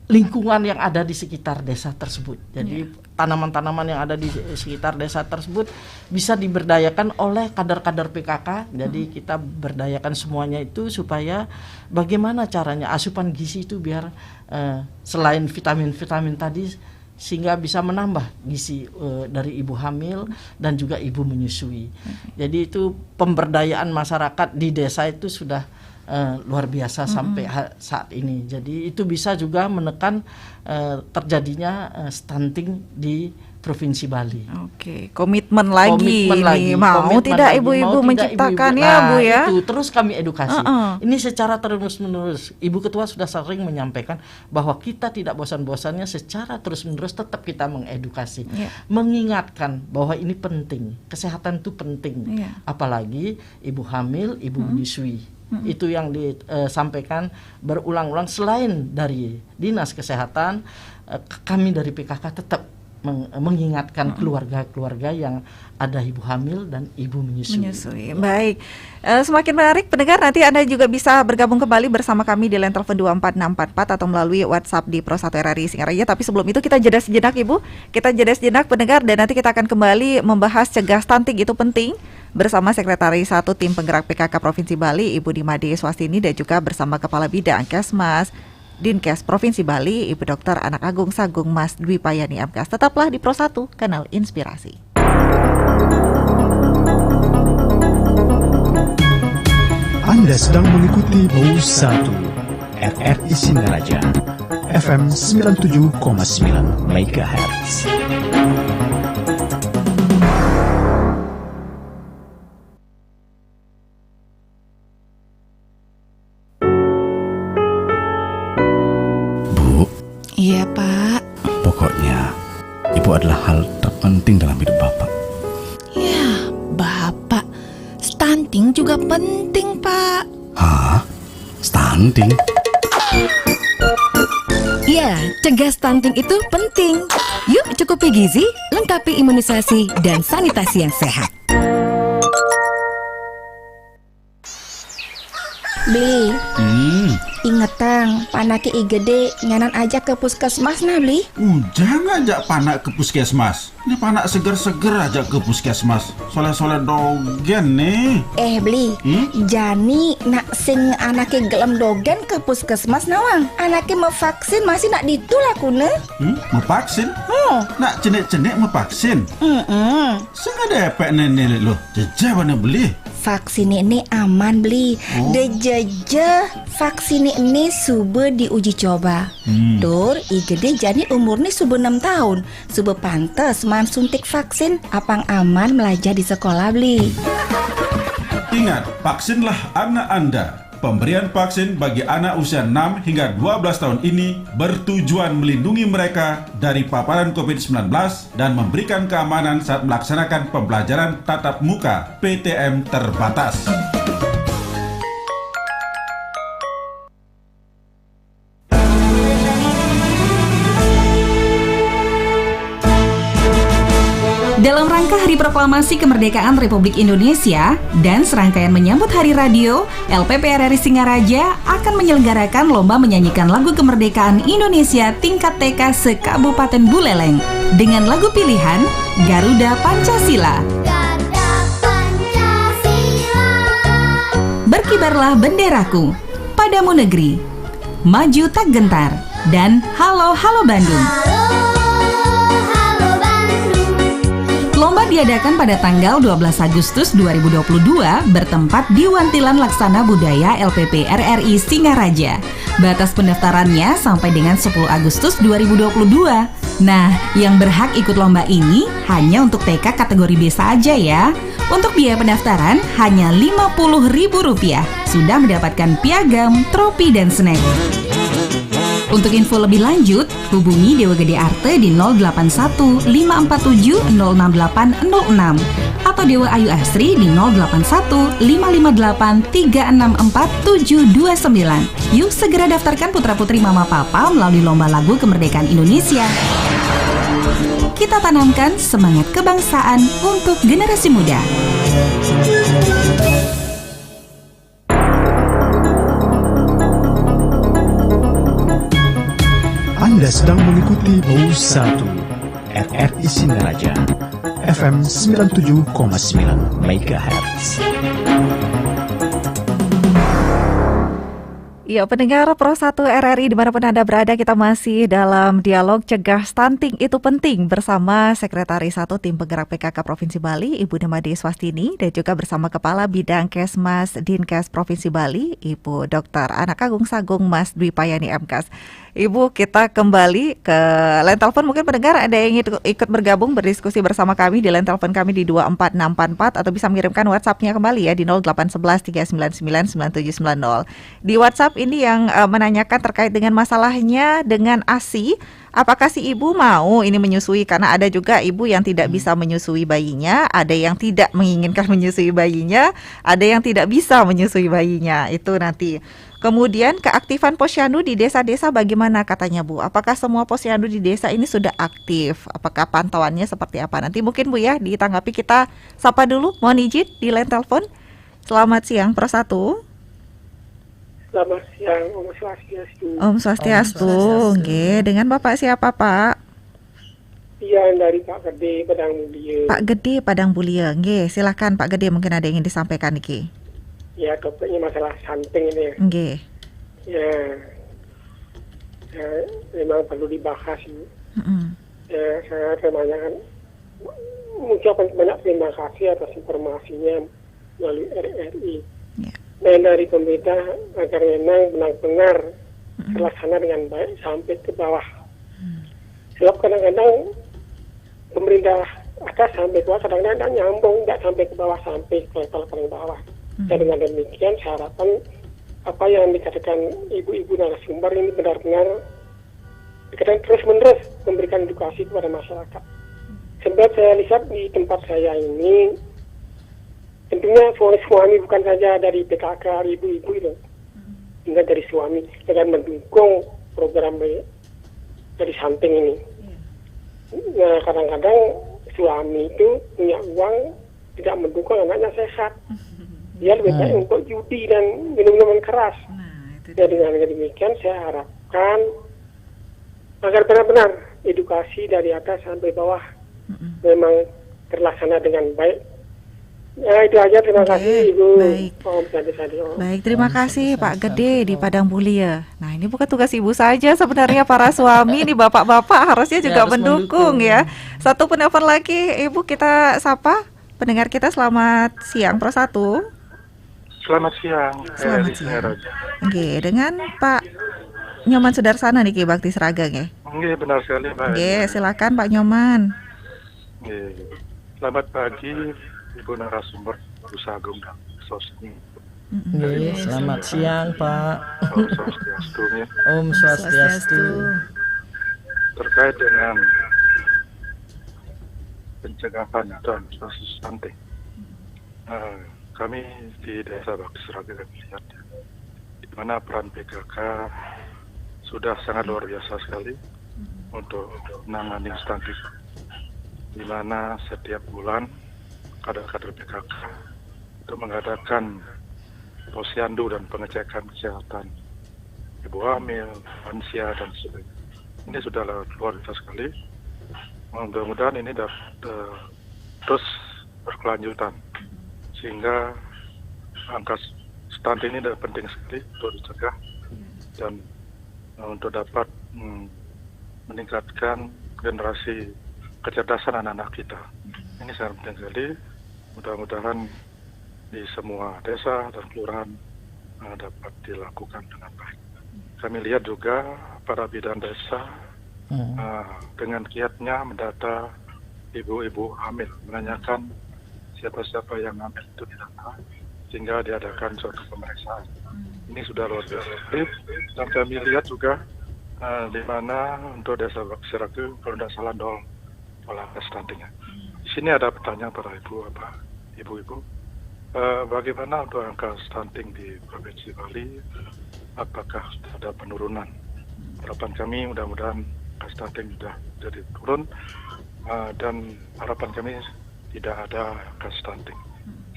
lingkungan yang ada di sekitar desa tersebut. Jadi tanaman-tanaman yang ada di sekitar desa tersebut bisa diberdayakan oleh kader-kader PKK. Jadi kita berdayakan semuanya itu supaya bagaimana caranya asupan gizi itu biar selain vitamin-vitamin tadi sehingga bisa menambah gizi dari ibu hamil dan juga ibu menyusui. Jadi itu pemberdayaan masyarakat di desa itu sudah luar biasa sampai saat ini. Jadi itu bisa juga menekan terjadinya stunting di Provinsi Bali. Oke, komitmen lagi nih. Mau tidak ibu-ibu menciptakannya Bu ya? Itu terus kami edukasi. Ini secara terus-menerus. Ibu Ketua sudah sering menyampaikan bahwa kita tidak bosan-bosannya secara terus-menerus tetap kita mengedukasi, mengingatkan bahwa ini penting, kesehatan itu penting. Apalagi ibu hamil, ibu menyusui. Itu yang disampaikan berulang-ulang. Selain dari Dinas Kesehatan, kami dari PKK tetap mengingatkan keluarga-keluarga yang ada ibu hamil dan ibu menyusui. Baik, semakin menarik pendengar, nanti Anda juga bisa bergabung kembali bersama kami di line telepon 24644 atau melalui WhatsApp di Pro 1 RRI Singaraja. Tapi sebelum itu kita jeda sejenak Ibu, kita jeda sejenak pendengar, dan nanti kita akan kembali membahas cegah stunting itu penting bersama Sekretaris 1 Tim Penggerak PKK Provinsi Bali Ibu Dimade Swastini, dan juga bersama Kepala Bidang Kesmas Dinkes Provinsi Bali, Ibu Dr. Anak Agung Sagung Mas Dwi Payani MKes. Tetaplah di Pro 1, Kanal Inspirasi. Anda sedang mengikuti Pro 1 RRI Singaraja FM 97,9 MHz. Iya Pak. Pokoknya Ibu adalah hal terpenting dalam hidup Bapak. Ya Bapak, stunting juga penting Pak. Hah? Stunting? Ya, cegah stunting itu penting. Yuk cukupi gizi, lengkapi imunisasi dan sanitasi yang sehat. Beli, Hmm, ingetang, panake igede nyanan aja ke puskesmas nah beli. udah ngajak panak ke puskesmas. Ini panak seger-seger aja ke puskesmas. Soleh-soleh dogen nih. Beli, Jani nak sing anake gelem dogen ke puskesmas nawang. Anake mau vaksin masih nak ditulakune. Mau vaksin? Oh, Nak cenik-cenik mau vaksin? Sengaja depek nenek lo. Jejak mana beli? vaksin ini aman beli. Dejeje vaksin ini subuh diuji coba. Dur, igede Jani umurnya subuh 6 tahun. Subuh pantes man suntik vaksin. Apang aman belajar di sekolah beli. Ingat, vaksinlah anak Anda. Pemberian vaksin bagi anak usia 6 hingga 12 tahun ini bertujuan melindungi mereka dari paparan COVID-19 dan memberikan keamanan saat melaksanakan pembelajaran tatap muka PTM terbatas. Dalam rangka Hari Proklamasi Kemerdekaan Republik Indonesia dan serangkaian menyambut Hari Radio, LPP RRI Singaraja akan menyelenggarakan lomba menyanyikan lagu kemerdekaan Indonesia tingkat TK se-Kabupaten Buleleng dengan lagu pilihan Garuda Pancasila. Berkibarlah benderaku, Padamu Negeri, Maju Tak Gentar, dan Halo Halo Bandung. Lomba diadakan pada tanggal 12 Agustus 2022 bertempat di Wantilan Laksana Budaya LPP RRI Singaraja. Batas pendaftarannya sampai dengan 10 Agustus 2022. Nah, yang berhak ikut lomba ini hanya untuk TK kategori B saja ya. Untuk biaya pendaftaran hanya Rp50.000. Sudah mendapatkan piagam, tropi, dan snack. Untuk info lebih lanjut, hubungi Dewa Gede Arte di 081 547 06806 atau Dewa Ayu Asri di 081 558 364 729. Yuk segera daftarkan putra-putri Mama Papa melalui Lomba Lagu Kemerdekaan Indonesia. Kita tanamkan semangat kebangsaan untuk generasi muda. Anda sedang mengikuti Bau 1 RRI Singaraja FM 97,9 MHz. Ya, pendengar Pro 1 RRI dimanapun Anda berada, kita masih dalam dialog cegah stunting itu penting bersama Sekretaris 1 Tim Penggerak PKK Provinsi Bali, Ibu Demade Swastini, dan juga bersama Kepala Bidang Kesmas Dinkes Provinsi Bali, Ibu Dr. Anak Agung Sagung Mas Dwi Payani MKes. Ibu, kita kembali ke line telepon. Mungkin pendengar ada yang ingin ikut bergabung berdiskusi bersama kami di line telepon kami di 24644 atau bisa mengirimkan WhatsApp-nya kembali ya di 0811 399 9790. Di WhatsApp ini yang menanyakan terkait dengan masalahnya dengan ASI. Apakah si ibu mau ini menyusui? Karena ada juga ibu yang tidak bisa menyusui bayinya, ada yang tidak menginginkan menyusui bayinya, ada yang tidak bisa menyusui bayinya. Itu nanti. Kemudian keaktifan posyandu di desa-desa bagaimana katanya Bu? Apakah semua posyandu di desa ini sudah aktif? Apakah pantauannya seperti apa? Nanti mungkin Bu ya ditanggapi. Kita sapa dulu, mohon izin di line telepon. Selamat siang Pro 1. Selamat siang, Om Swastiastu. Om Swastiastu, nggih. Dengan Bapak siapa Pak? Iya, dari Pak Gede Padang Bulia. Pak Gede Padang Bulia, nggih. Silakan Pak Gede, mungkin ada yang ingin disampaikan niki. Ya, topiknya masalah stunting ini. Nggih. Ya, memang perlu dibahas. Ya, saya kebanyakan mengucapkan banyak terima kasih atas informasinya melalui RRI. Dan dari pemerintah agar memang benar-benar terlaksana dengan baik sampai ke bawah. Sebab kadang-kadang pemerintah atas sampai ke bawah, kadang-kadang nyambung, tidak sampai ke bawah, sampai ke level paling bawah. Dan dengan demikian saya harapkan apa yang dikatakan ibu-ibu narasumber ini benar-benar dikatakan terus-menerus memberikan edukasi kepada masyarakat. Sebab saya lihat di tempat saya ini, tentunya suami bukan saja dari PKK ibu-ibu itu, hingga dari suami dengan mendukung program dari stunting ini. Nah, kadang-kadang suami itu punya uang tidak mendukung anaknya sehat. dia lebih baik untuk judi dan minum-minuman keras. Ya, dengan demikian saya harapkan agar benar-benar edukasi dari atas sampai bawah memang terlaksana dengan baik. Ya, itu aja. Terima kasih Ibu. Baik. Baik, terima kasih Pak Gede di Padang Mulia. Nah, ini bukan tugas Ibu saja sebenarnya, para suami nih, bapak-bapak harusnya juga mendukung ya. Satu penelpon lagi, Ibu, kita sapa pendengar kita. Selamat siang Pro 1. Selamat siang. Selamat siang. Oke, dengan Pak Nyoman Sudarsana nih Bakti Seraga nggih. Nggih, benar sekali Pak. Nggih, silakan Pak Nyoman. Nggih. Selamat pagi Ibu narasumber Sagung dan Sosni. Selamat siang Pak. Om Swastiastu. Om Swastiastu. Terkait dengan pencegahan dan kasus stunting, kami di Desa Bakti Seraga melihat di mana peran PKK sudah sangat luar biasa sekali untuk menangani stunting, di mana setiap bulan kader-kader PKK untuk mengadakan posyandu dan pengecekan kesehatan ibu hamil, lansia dan sebagainya. Ini sudah luar biasa sekali. Mudah-mudahan ini dapat terus berkelanjutan sehingga angka stunting ini penting sekali untuk dicegah dan untuk dapat meningkatkan generasi kecerdasan anak-anak kita. Ini sangat penting sekali. Mudah-mudahan di semua desa dan kelurahan dapat dilakukan dengan baik. Kami lihat juga para bidan desa dengan giatnya mendata ibu-ibu hamil, menanyakan siapa-siapa yang hamil itu didata, sehingga diadakan suatu pemeriksaan. Ini sudah luar biasa. Dan kami lihat juga di mana untuk desa Bakti Seraga, kalau tidak salah 0 angka stuntingnya. Di sini ada pertanyaan para ibu-ibu, bagaimana untuk angka stunting di Provinsi Bali? Apakah sudah ada penurunan? Harapan kami mudah-mudahan angka stunting sudah jadi turun dan harapan kami tidak ada angka stunting.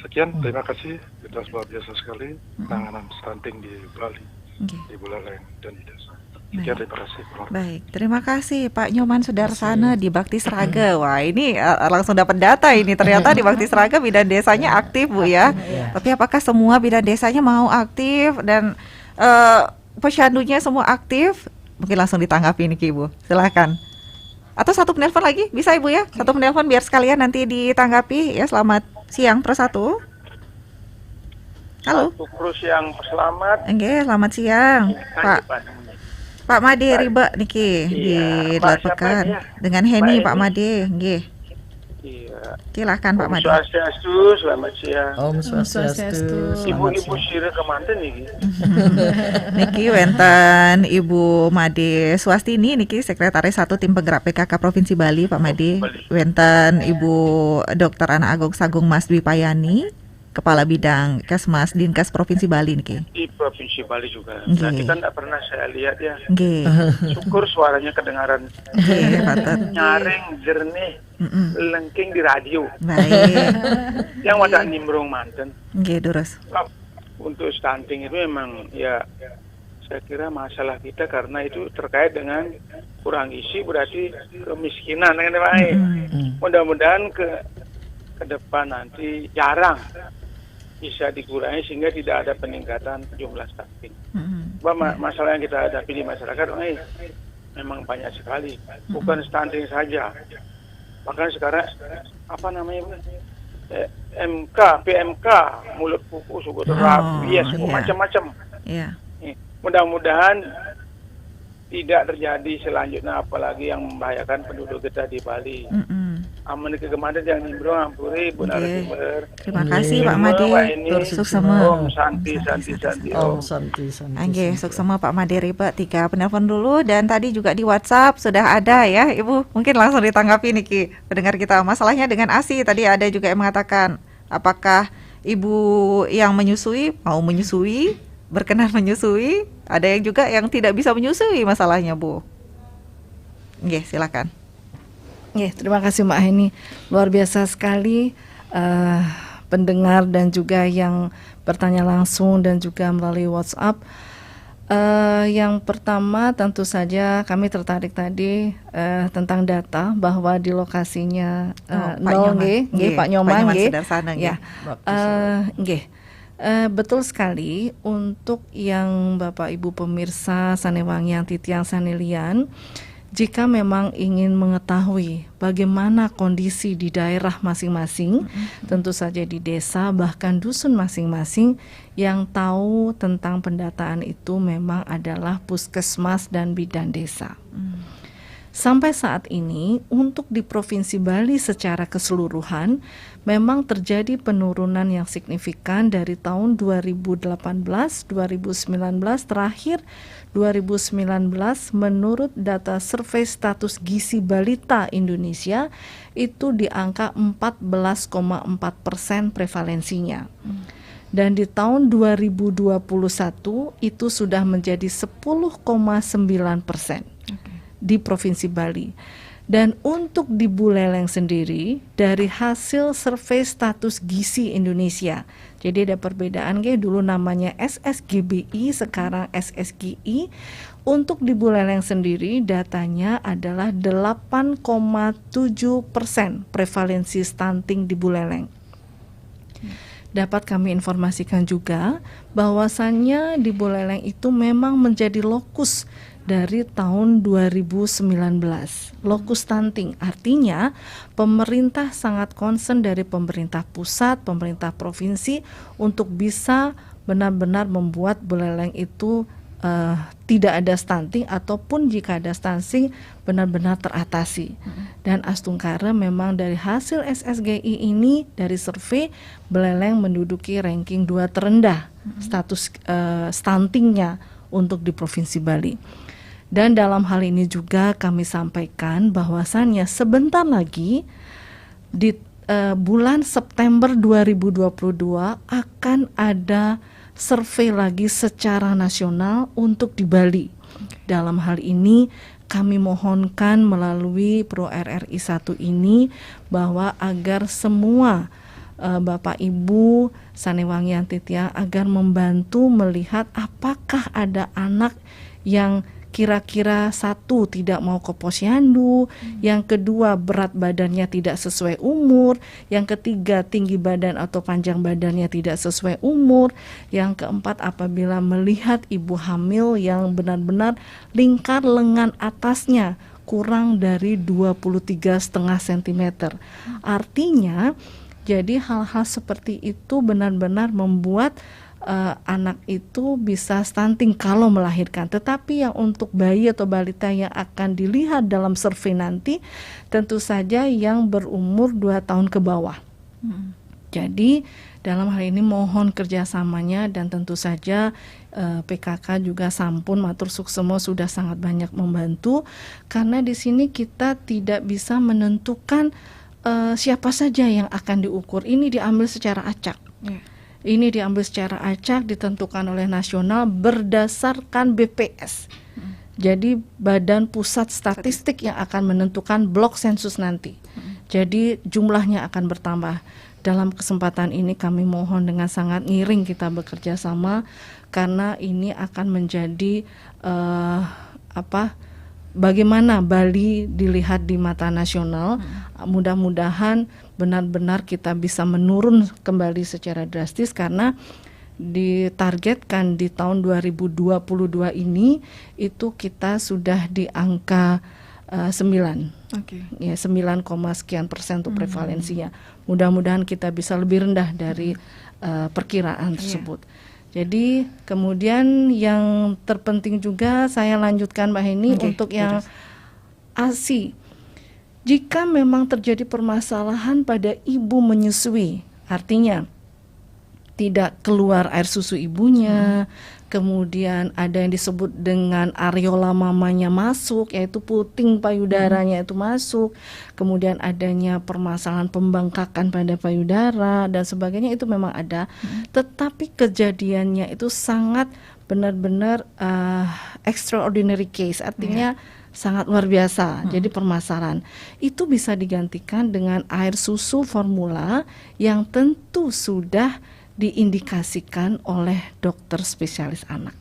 Sekian, terima kasih. Sudah luar biasa sekali penanganan stunting di Bali, di Buleleng dan di desa. Sekian, terima kasih. Baik, terima kasih Pak Nyoman Sudarsana di Bakti Seraga. Wah, ini langsung dapat data ini. Ternyata di Bakti Seraga bidan desanya aktif Bu ya. Tapi apakah semua bidan desanya mau aktif dan posyandunya semua aktif? Mungkin langsung ditanggapi nih Ibu. Silakan. Atau satu penelpon lagi, bisa Ibu ya? Satu penelpon biar sekalian nanti ditanggapi ya. Selamat siang Pro 1. Halo. Pro siang, selamat. Oke, selamat siang Pak Made Riba niki di Delat Pekan dengan Heni Pak Made, nggih. Iya. Silakan Pak Made. Om Swastiastu, selamat siang. Om Swastiastu. Ibu-ibu sire kemanten niki. Niki wenten Ibu Made Swastini niki Sekretaris 1 Tim Penggerak PKK Provinsi Bali Pak Made. Wenten Ibu Dr. Ana Agung Sagung Mas Dwi Payani, Kepala Bidang Kesmas Dinkes Provinsi Bali niki. Di Provinsi Bali juga. Nanti kan tidak pernah saya lihat ya. Syukur suaranya kedengaran. Nyaring, jernih, lengking di radio. Baik. Yang wadah nimbrung manten. Terus. Untuk stunting itu memang ya saya kira masalah kita karena itu terkait dengan kurang isi, berarti kemiskinan kan Pak. Mudah-mudahan ke depan nanti jarang bisa dikurangi sehingga tidak ada peningkatan jumlah stunting. Masalah yang kita hadapi di masyarakat memang banyak sekali, bukan stunting saja. Bahkan sekarang PMK, mulut kuku, suku rabies, macam-macam. Mudah-mudahan tidak terjadi selanjutnya, apalagi yang membahayakan penduduk kita di Bali. Aman kemarin yang nimbrung ampuri Bu narasumber. Terima kasih Pak Made. Suksema. Om Santi. Om Santi. Nggih, suksema Pak Made Riba. 3 penelpon dulu dan tadi juga di WhatsApp sudah ada ya, Ibu. Mungkin langsung ditanggapi niki pendengar kita. Masalahnya dengan ASI tadi ada juga yang mengatakan, apakah ibu yang menyusui mau menyusui, berkenan menyusui? Ada yang juga yang tidak bisa menyusui masalahnya, Bu. Nggih, silakan. Terima kasih Mbak Heni. Luar biasa sekali pendengar dan juga yang bertanya langsung dan juga melalui WhatsApp. Yang pertama tentu saja kami tertarik tadi tentang data bahwa di lokasinya Pak Nyoman ya. Betul sekali. Untuk yang Bapak Ibu pemirsa Sanewangian Titiang Sanelian, jika memang ingin mengetahui bagaimana kondisi di daerah masing-masing, tentu saja di desa bahkan dusun masing-masing, yang tahu tentang pendataan itu memang adalah puskesmas dan bidan desa. Sampai saat ini untuk di Provinsi Bali secara keseluruhan memang terjadi penurunan yang signifikan dari tahun 2018, 2019, terakhir 2019 menurut data survei status gizi balita Indonesia itu di angka 14,4% prevalensinya. Dan di tahun 2021 itu sudah menjadi 10,9% di Provinsi Bali. Dan untuk di Buleleng sendiri dari hasil survei status gizi Indonesia, jadi ada perbedaan dulu namanya SSGBI, sekarang SSGI. Untuk di Buleleng sendiri datanya adalah 8,7% prevalensi stunting di Buleleng. Dapat kami informasikan juga bahwasannya di Buleleng itu memang menjadi lokus dari tahun 2019, lokus stunting. Artinya pemerintah sangat concern dari pemerintah pusat, pemerintah provinsi untuk bisa benar-benar membuat Buleleng itu tidak ada stunting, ataupun jika ada stunting benar-benar teratasi. Dan Astungkara memang dari hasil SSGI ini, dari survei, Buleleng menduduki ranking 2 terendah status stuntingnya untuk di Provinsi Bali. Dan dalam hal ini juga kami sampaikan bahwasannya sebentar lagi di bulan September 2022 akan ada survei lagi secara nasional untuk di Bali. Dalam hal ini kami mohonkan melalui Pro RRI 1 ini bahwa agar semua Bapak Ibu Sanewangian Titiang agar membantu melihat apakah ada anak yang kira-kira satu tidak mau ke posyandu, yang kedua berat badannya tidak sesuai umur, yang ketiga tinggi badan atau panjang badannya tidak sesuai umur, yang keempat apabila melihat ibu hamil yang benar-benar lingkar lengan atasnya kurang dari 23,5 cm. Artinya jadi hal-hal seperti itu benar-benar membuat anak itu bisa stunting kalau melahirkan. Tetapi yang untuk bayi atau balita yang akan dilihat dalam survei nanti tentu saja yang berumur 2 tahun ke bawah. Jadi dalam hal ini mohon kerjasamanya, dan tentu saja PKK juga sampun matur suksemo sudah sangat banyak membantu, karena di sini kita tidak bisa menentukan siapa saja yang akan diukur. Ini diambil secara acak. Ini diambil secara acak, ditentukan oleh nasional berdasarkan BPS. Jadi Badan Pusat Statistik yang akan menentukan blok sensus nanti. Jadi jumlahnya akan bertambah. Dalam kesempatan ini kami mohon dengan sangat ngiring kita bekerja sama, karena ini akan menjadi bagaimana Bali dilihat di mata nasional. Mudah-mudahan benar-benar kita bisa menurun kembali secara drastis, karena ditargetkan di tahun 2022 ini itu kita sudah di angka 9. Ya, 9, sekian persen untuk prevalensinya. Mudah-mudahan kita bisa lebih rendah dari perkiraan tersebut. Jadi kemudian yang terpenting juga saya lanjutkan Mbak Heni untuk yang ASI. Jika memang terjadi permasalahan pada ibu menyusui, artinya tidak keluar air susu ibunya, kemudian ada yang disebut dengan areola mamanya masuk, yaitu puting payudaranya itu masuk, kemudian adanya permasalahan pembengkakan pada payudara dan sebagainya, itu memang ada. Tetapi kejadiannya itu sangat benar-benar extraordinary case, artinya sangat luar biasa. Jadi permasalahan itu bisa digantikan dengan air susu formula yang tentu sudah diindikasikan oleh dokter spesialis anak.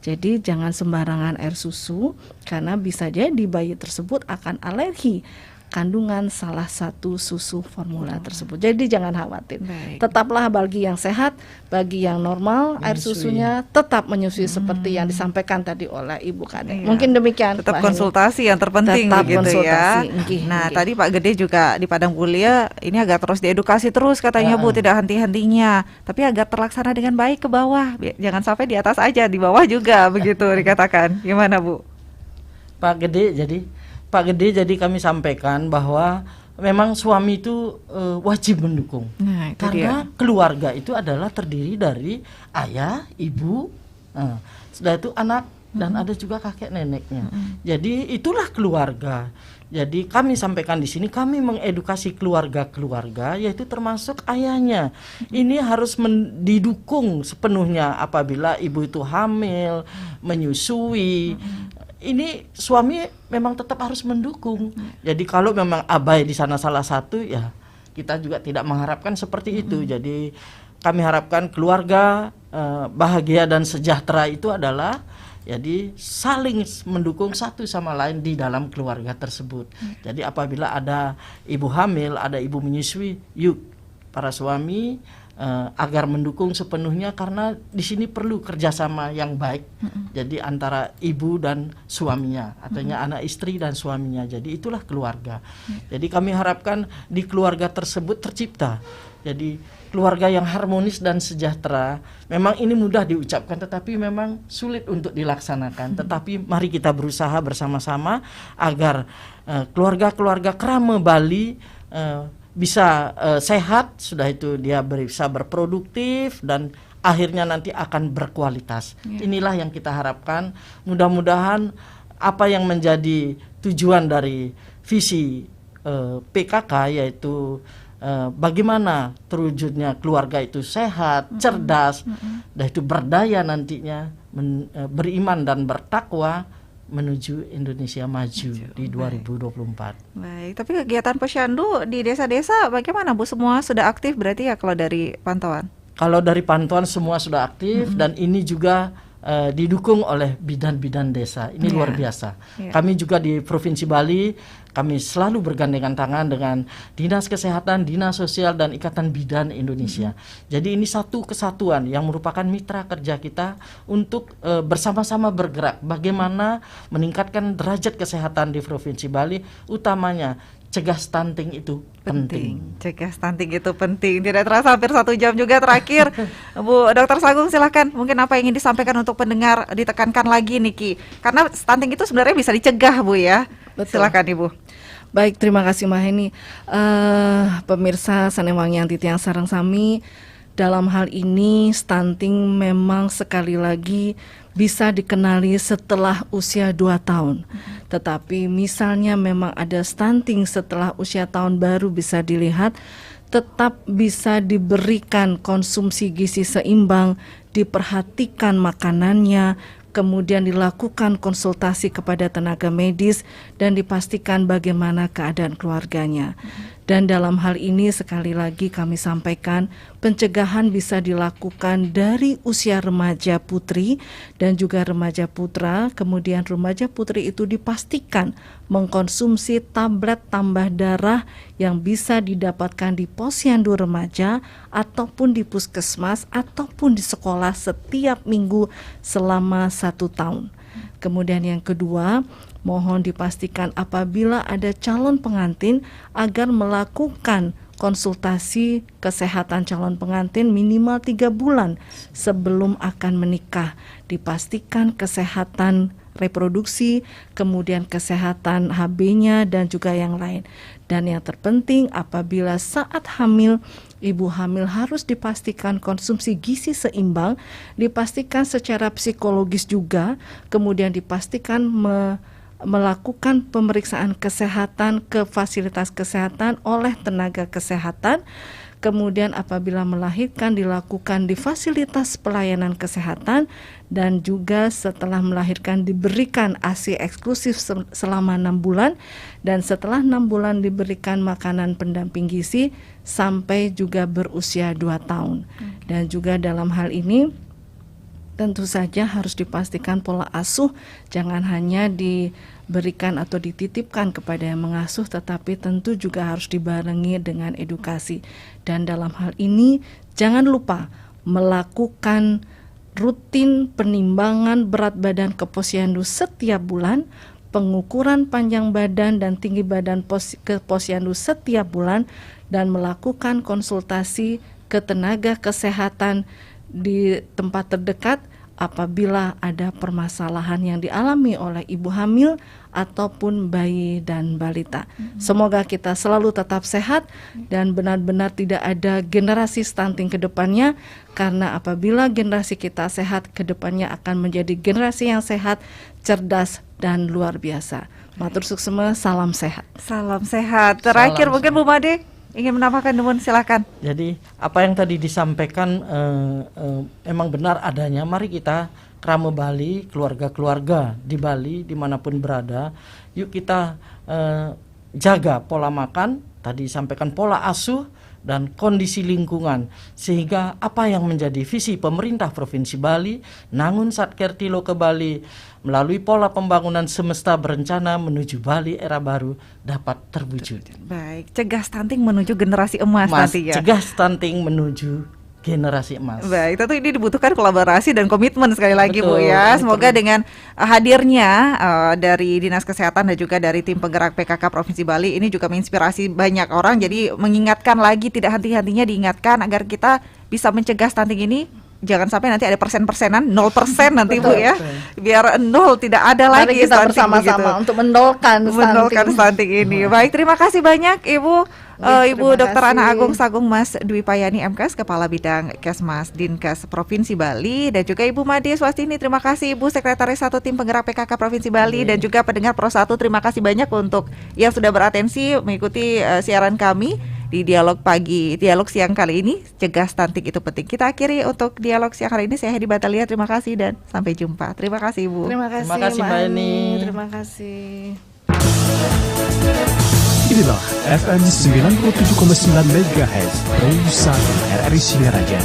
Jadi jangan sembarangan air susu, karena bisa jadi bayi tersebut akan alergi kandungan salah satu susu formula tersebut. Jadi jangan khawatir. Tetaplah bagi yang sehat, bagi yang normal, air susunya tetap menyusui seperti yang disampaikan tadi oleh Ibu Kadek. Mungkin demikian. Tetap konsultasi yang terpenting begitu ya. Nah, tadi Pak Gede juga di Padang Kuliah ini agar terus diedukasi terus katanya Bu, tidak henti-hentinya, tapi agar terlaksana dengan baik ke bawah. Jangan sampai di atas aja, di bawah juga begitu dikatakan. Gimana Bu? Pak Gede, jadi kami sampaikan bahwa memang suami itu wajib mendukung. Karena keluarga itu adalah terdiri dari ayah, ibu, sudah itu anak, dan ada juga kakek neneknya. Jadi itulah keluarga. Jadi kami sampaikan di sini, kami mengedukasi keluarga-keluarga, yaitu termasuk ayahnya. Ini harus didukung sepenuhnya apabila ibu itu hamil, menyusui. Ini suami memang tetap harus mendukung. Jadi kalau memang abai di sana salah satu, ya kita juga tidak mengharapkan seperti itu. Jadi kami harapkan keluarga bahagia dan sejahtera itu adalah jadi saling mendukung satu sama lain di dalam keluarga tersebut. Jadi apabila ada ibu hamil, ada ibu menyusui, yuk para suami agar mendukung sepenuhnya, karena di sini perlu kerjasama yang baik. Jadi antara ibu dan suaminya, artinya anak istri dan suaminya. Jadi itulah keluarga. Jadi kami harapkan di keluarga tersebut tercipta jadi keluarga yang harmonis dan sejahtera. Memang ini mudah diucapkan, tetapi memang sulit untuk dilaksanakan. Tetapi mari kita berusaha bersama-sama agar keluarga-keluarga Krama Bali bisa sehat, sudah itu dia bisa berproduktif dan akhirnya nanti akan berkualitas. Inilah yang kita harapkan. Mudah-mudahan apa yang menjadi tujuan dari visi PKK, yaitu bagaimana terwujudnya keluarga itu sehat, cerdas, dan itu berdaya nantinya, beriman dan bertakwa menuju Indonesia maju di 2024. Baik, tapi kegiatan Posyandu di desa-desa bagaimana Bu? Semua sudah aktif berarti ya kalau dari pantauan? Kalau dari pantauan semua sudah aktif, dan ini juga didukung oleh bidan-bidan desa. Ini luar biasa. Kami juga di Provinsi Bali, kami selalu bergandengan tangan dengan Dinas Kesehatan, Dinas Sosial, dan Ikatan Bidan Indonesia. Jadi ini satu kesatuan yang merupakan mitra kerja kita untuk bersama-sama bergerak bagaimana meningkatkan derajat kesehatan di Provinsi Bali, utamanya cegah stunting itu penting. Cegah stunting itu penting. Tidak terasa hampir 1 jam juga terakhir. Bu Dr. Sagung, silakan. Mungkin apa yang ingin disampaikan untuk pendengar, ditekankan lagi Niki. Karena stunting itu sebenarnya bisa dicegah Bu ya. Betul. Silakan Ibu. Baik, terima kasih Mbak Heni. Pemirsa Sanewangi yang Titiang Sarang Sami, dalam hal ini stunting memang sekali lagi bisa dikenali setelah usia 2 tahun. Tetapi misalnya memang ada stunting setelah usia tahun baru bisa dilihat, tetap bisa diberikan konsumsi gizi seimbang, diperhatikan makanannya, kemudian dilakukan konsultasi kepada tenaga medis dan dipastikan bagaimana keadaan keluarganya. Dan dalam hal ini sekali lagi kami sampaikan, pencegahan bisa dilakukan dari usia remaja putri dan juga remaja putra. Kemudian remaja putri itu dipastikan mengkonsumsi tablet tambah darah yang bisa didapatkan di posyandu remaja ataupun di puskesmas ataupun di sekolah setiap minggu selama 1 tahun. Kemudian yang kedua, mohon dipastikan apabila ada calon pengantin agar melakukan konsultasi kesehatan calon pengantin minimal 3 bulan sebelum akan menikah. Dipastikan kesehatan reproduksi, kemudian kesehatan HB-nya dan juga yang lain. Dan yang terpenting apabila saat hamil, ibu hamil harus dipastikan konsumsi gizi seimbang, dipastikan secara psikologis juga, kemudian dipastikan melakukan pemeriksaan kesehatan ke fasilitas kesehatan oleh tenaga kesehatan. Kemudian apabila melahirkan dilakukan di fasilitas pelayanan kesehatan, dan juga setelah melahirkan diberikan ASI eksklusif selama 6 bulan, dan setelah 6 bulan diberikan makanan pendamping gizi sampai juga berusia 2 tahun. Dan juga dalam hal ini tentu saja harus dipastikan pola asuh jangan hanya diberikan atau dititipkan kepada yang mengasuh, tetapi tentu juga harus dibarengi dengan edukasi. Dan dalam hal ini jangan lupa melakukan rutin penimbangan berat badan ke posyandu setiap bulan, pengukuran panjang badan dan tinggi badan ke posyandu setiap bulan, dan melakukan konsultasi ke tenaga kesehatan di tempat terdekat apabila ada permasalahan yang dialami oleh ibu hamil ataupun bayi dan balita. Semoga kita selalu tetap sehat dan benar-benar tidak ada generasi stunting ke depannya, karena apabila generasi kita sehat, ke depannya akan menjadi generasi yang sehat, cerdas dan luar biasa. Matur suksema, salam sehat. Salam sehat. Terakhir mungkin Bu Made ingin menambahkan, Nuwun, silakan. Jadi apa yang tadi disampaikan emang benar adanya. Mari kita Krama Bali, keluarga-keluarga di Bali dimanapun berada, yuk kita jaga pola makan, tadi disampaikan pola asuh dan kondisi lingkungan, sehingga apa yang menjadi visi pemerintah Provinsi Bali, Nangun Satkertilo ke Bali, melalui pola pembangunan semesta berencana menuju Bali era baru dapat terwujud. Baik, cegah stunting menuju generasi emas nanti ya. Cegah stunting menuju generasi emas. Baik, tentu ini dibutuhkan kolaborasi dan komitmen sekali lagi. Betul, Bu ya. Semoga betul. dengan hadirnya dari Dinas Kesehatan dan juga dari tim penggerak PKK Provinsi Bali ini juga menginspirasi banyak orang. Jadi mengingatkan lagi, tidak henti-hentinya diingatkan agar kita bisa mencegah stunting ini. Jangan sampai nanti ada persen-persenan, 0% nanti Bu ya. Biar 0, tidak ada lagi. Mari kita bersama-sama untuk menolkan stunting ini. Baik, terima kasih banyak Ibu. Ibu Dr. Ana Agung Sagung Mas Dwi Payani MKes, Kepala Bidang Kesmas Dinkes Provinsi Bali, dan juga Ibu Made Swastini. Terima kasih Ibu Sekretaris 1 Tim Penggerak PKK Provinsi Bali, dan juga pendengar Pro 1, terima kasih banyak untuk yang sudah beratensi mengikuti siaran kami di dialog siang kali ini. Cegah stunting itu penting. Kita akhiri untuk dialog siang hari ini. Saya Hedi Batalia, terima kasih dan sampai jumpa. Terima kasih Ibu. Terima kasih Mbak Eni. Terima kasih. Inilah FM 97,9 MHz Pro 1 RRI Singaraja.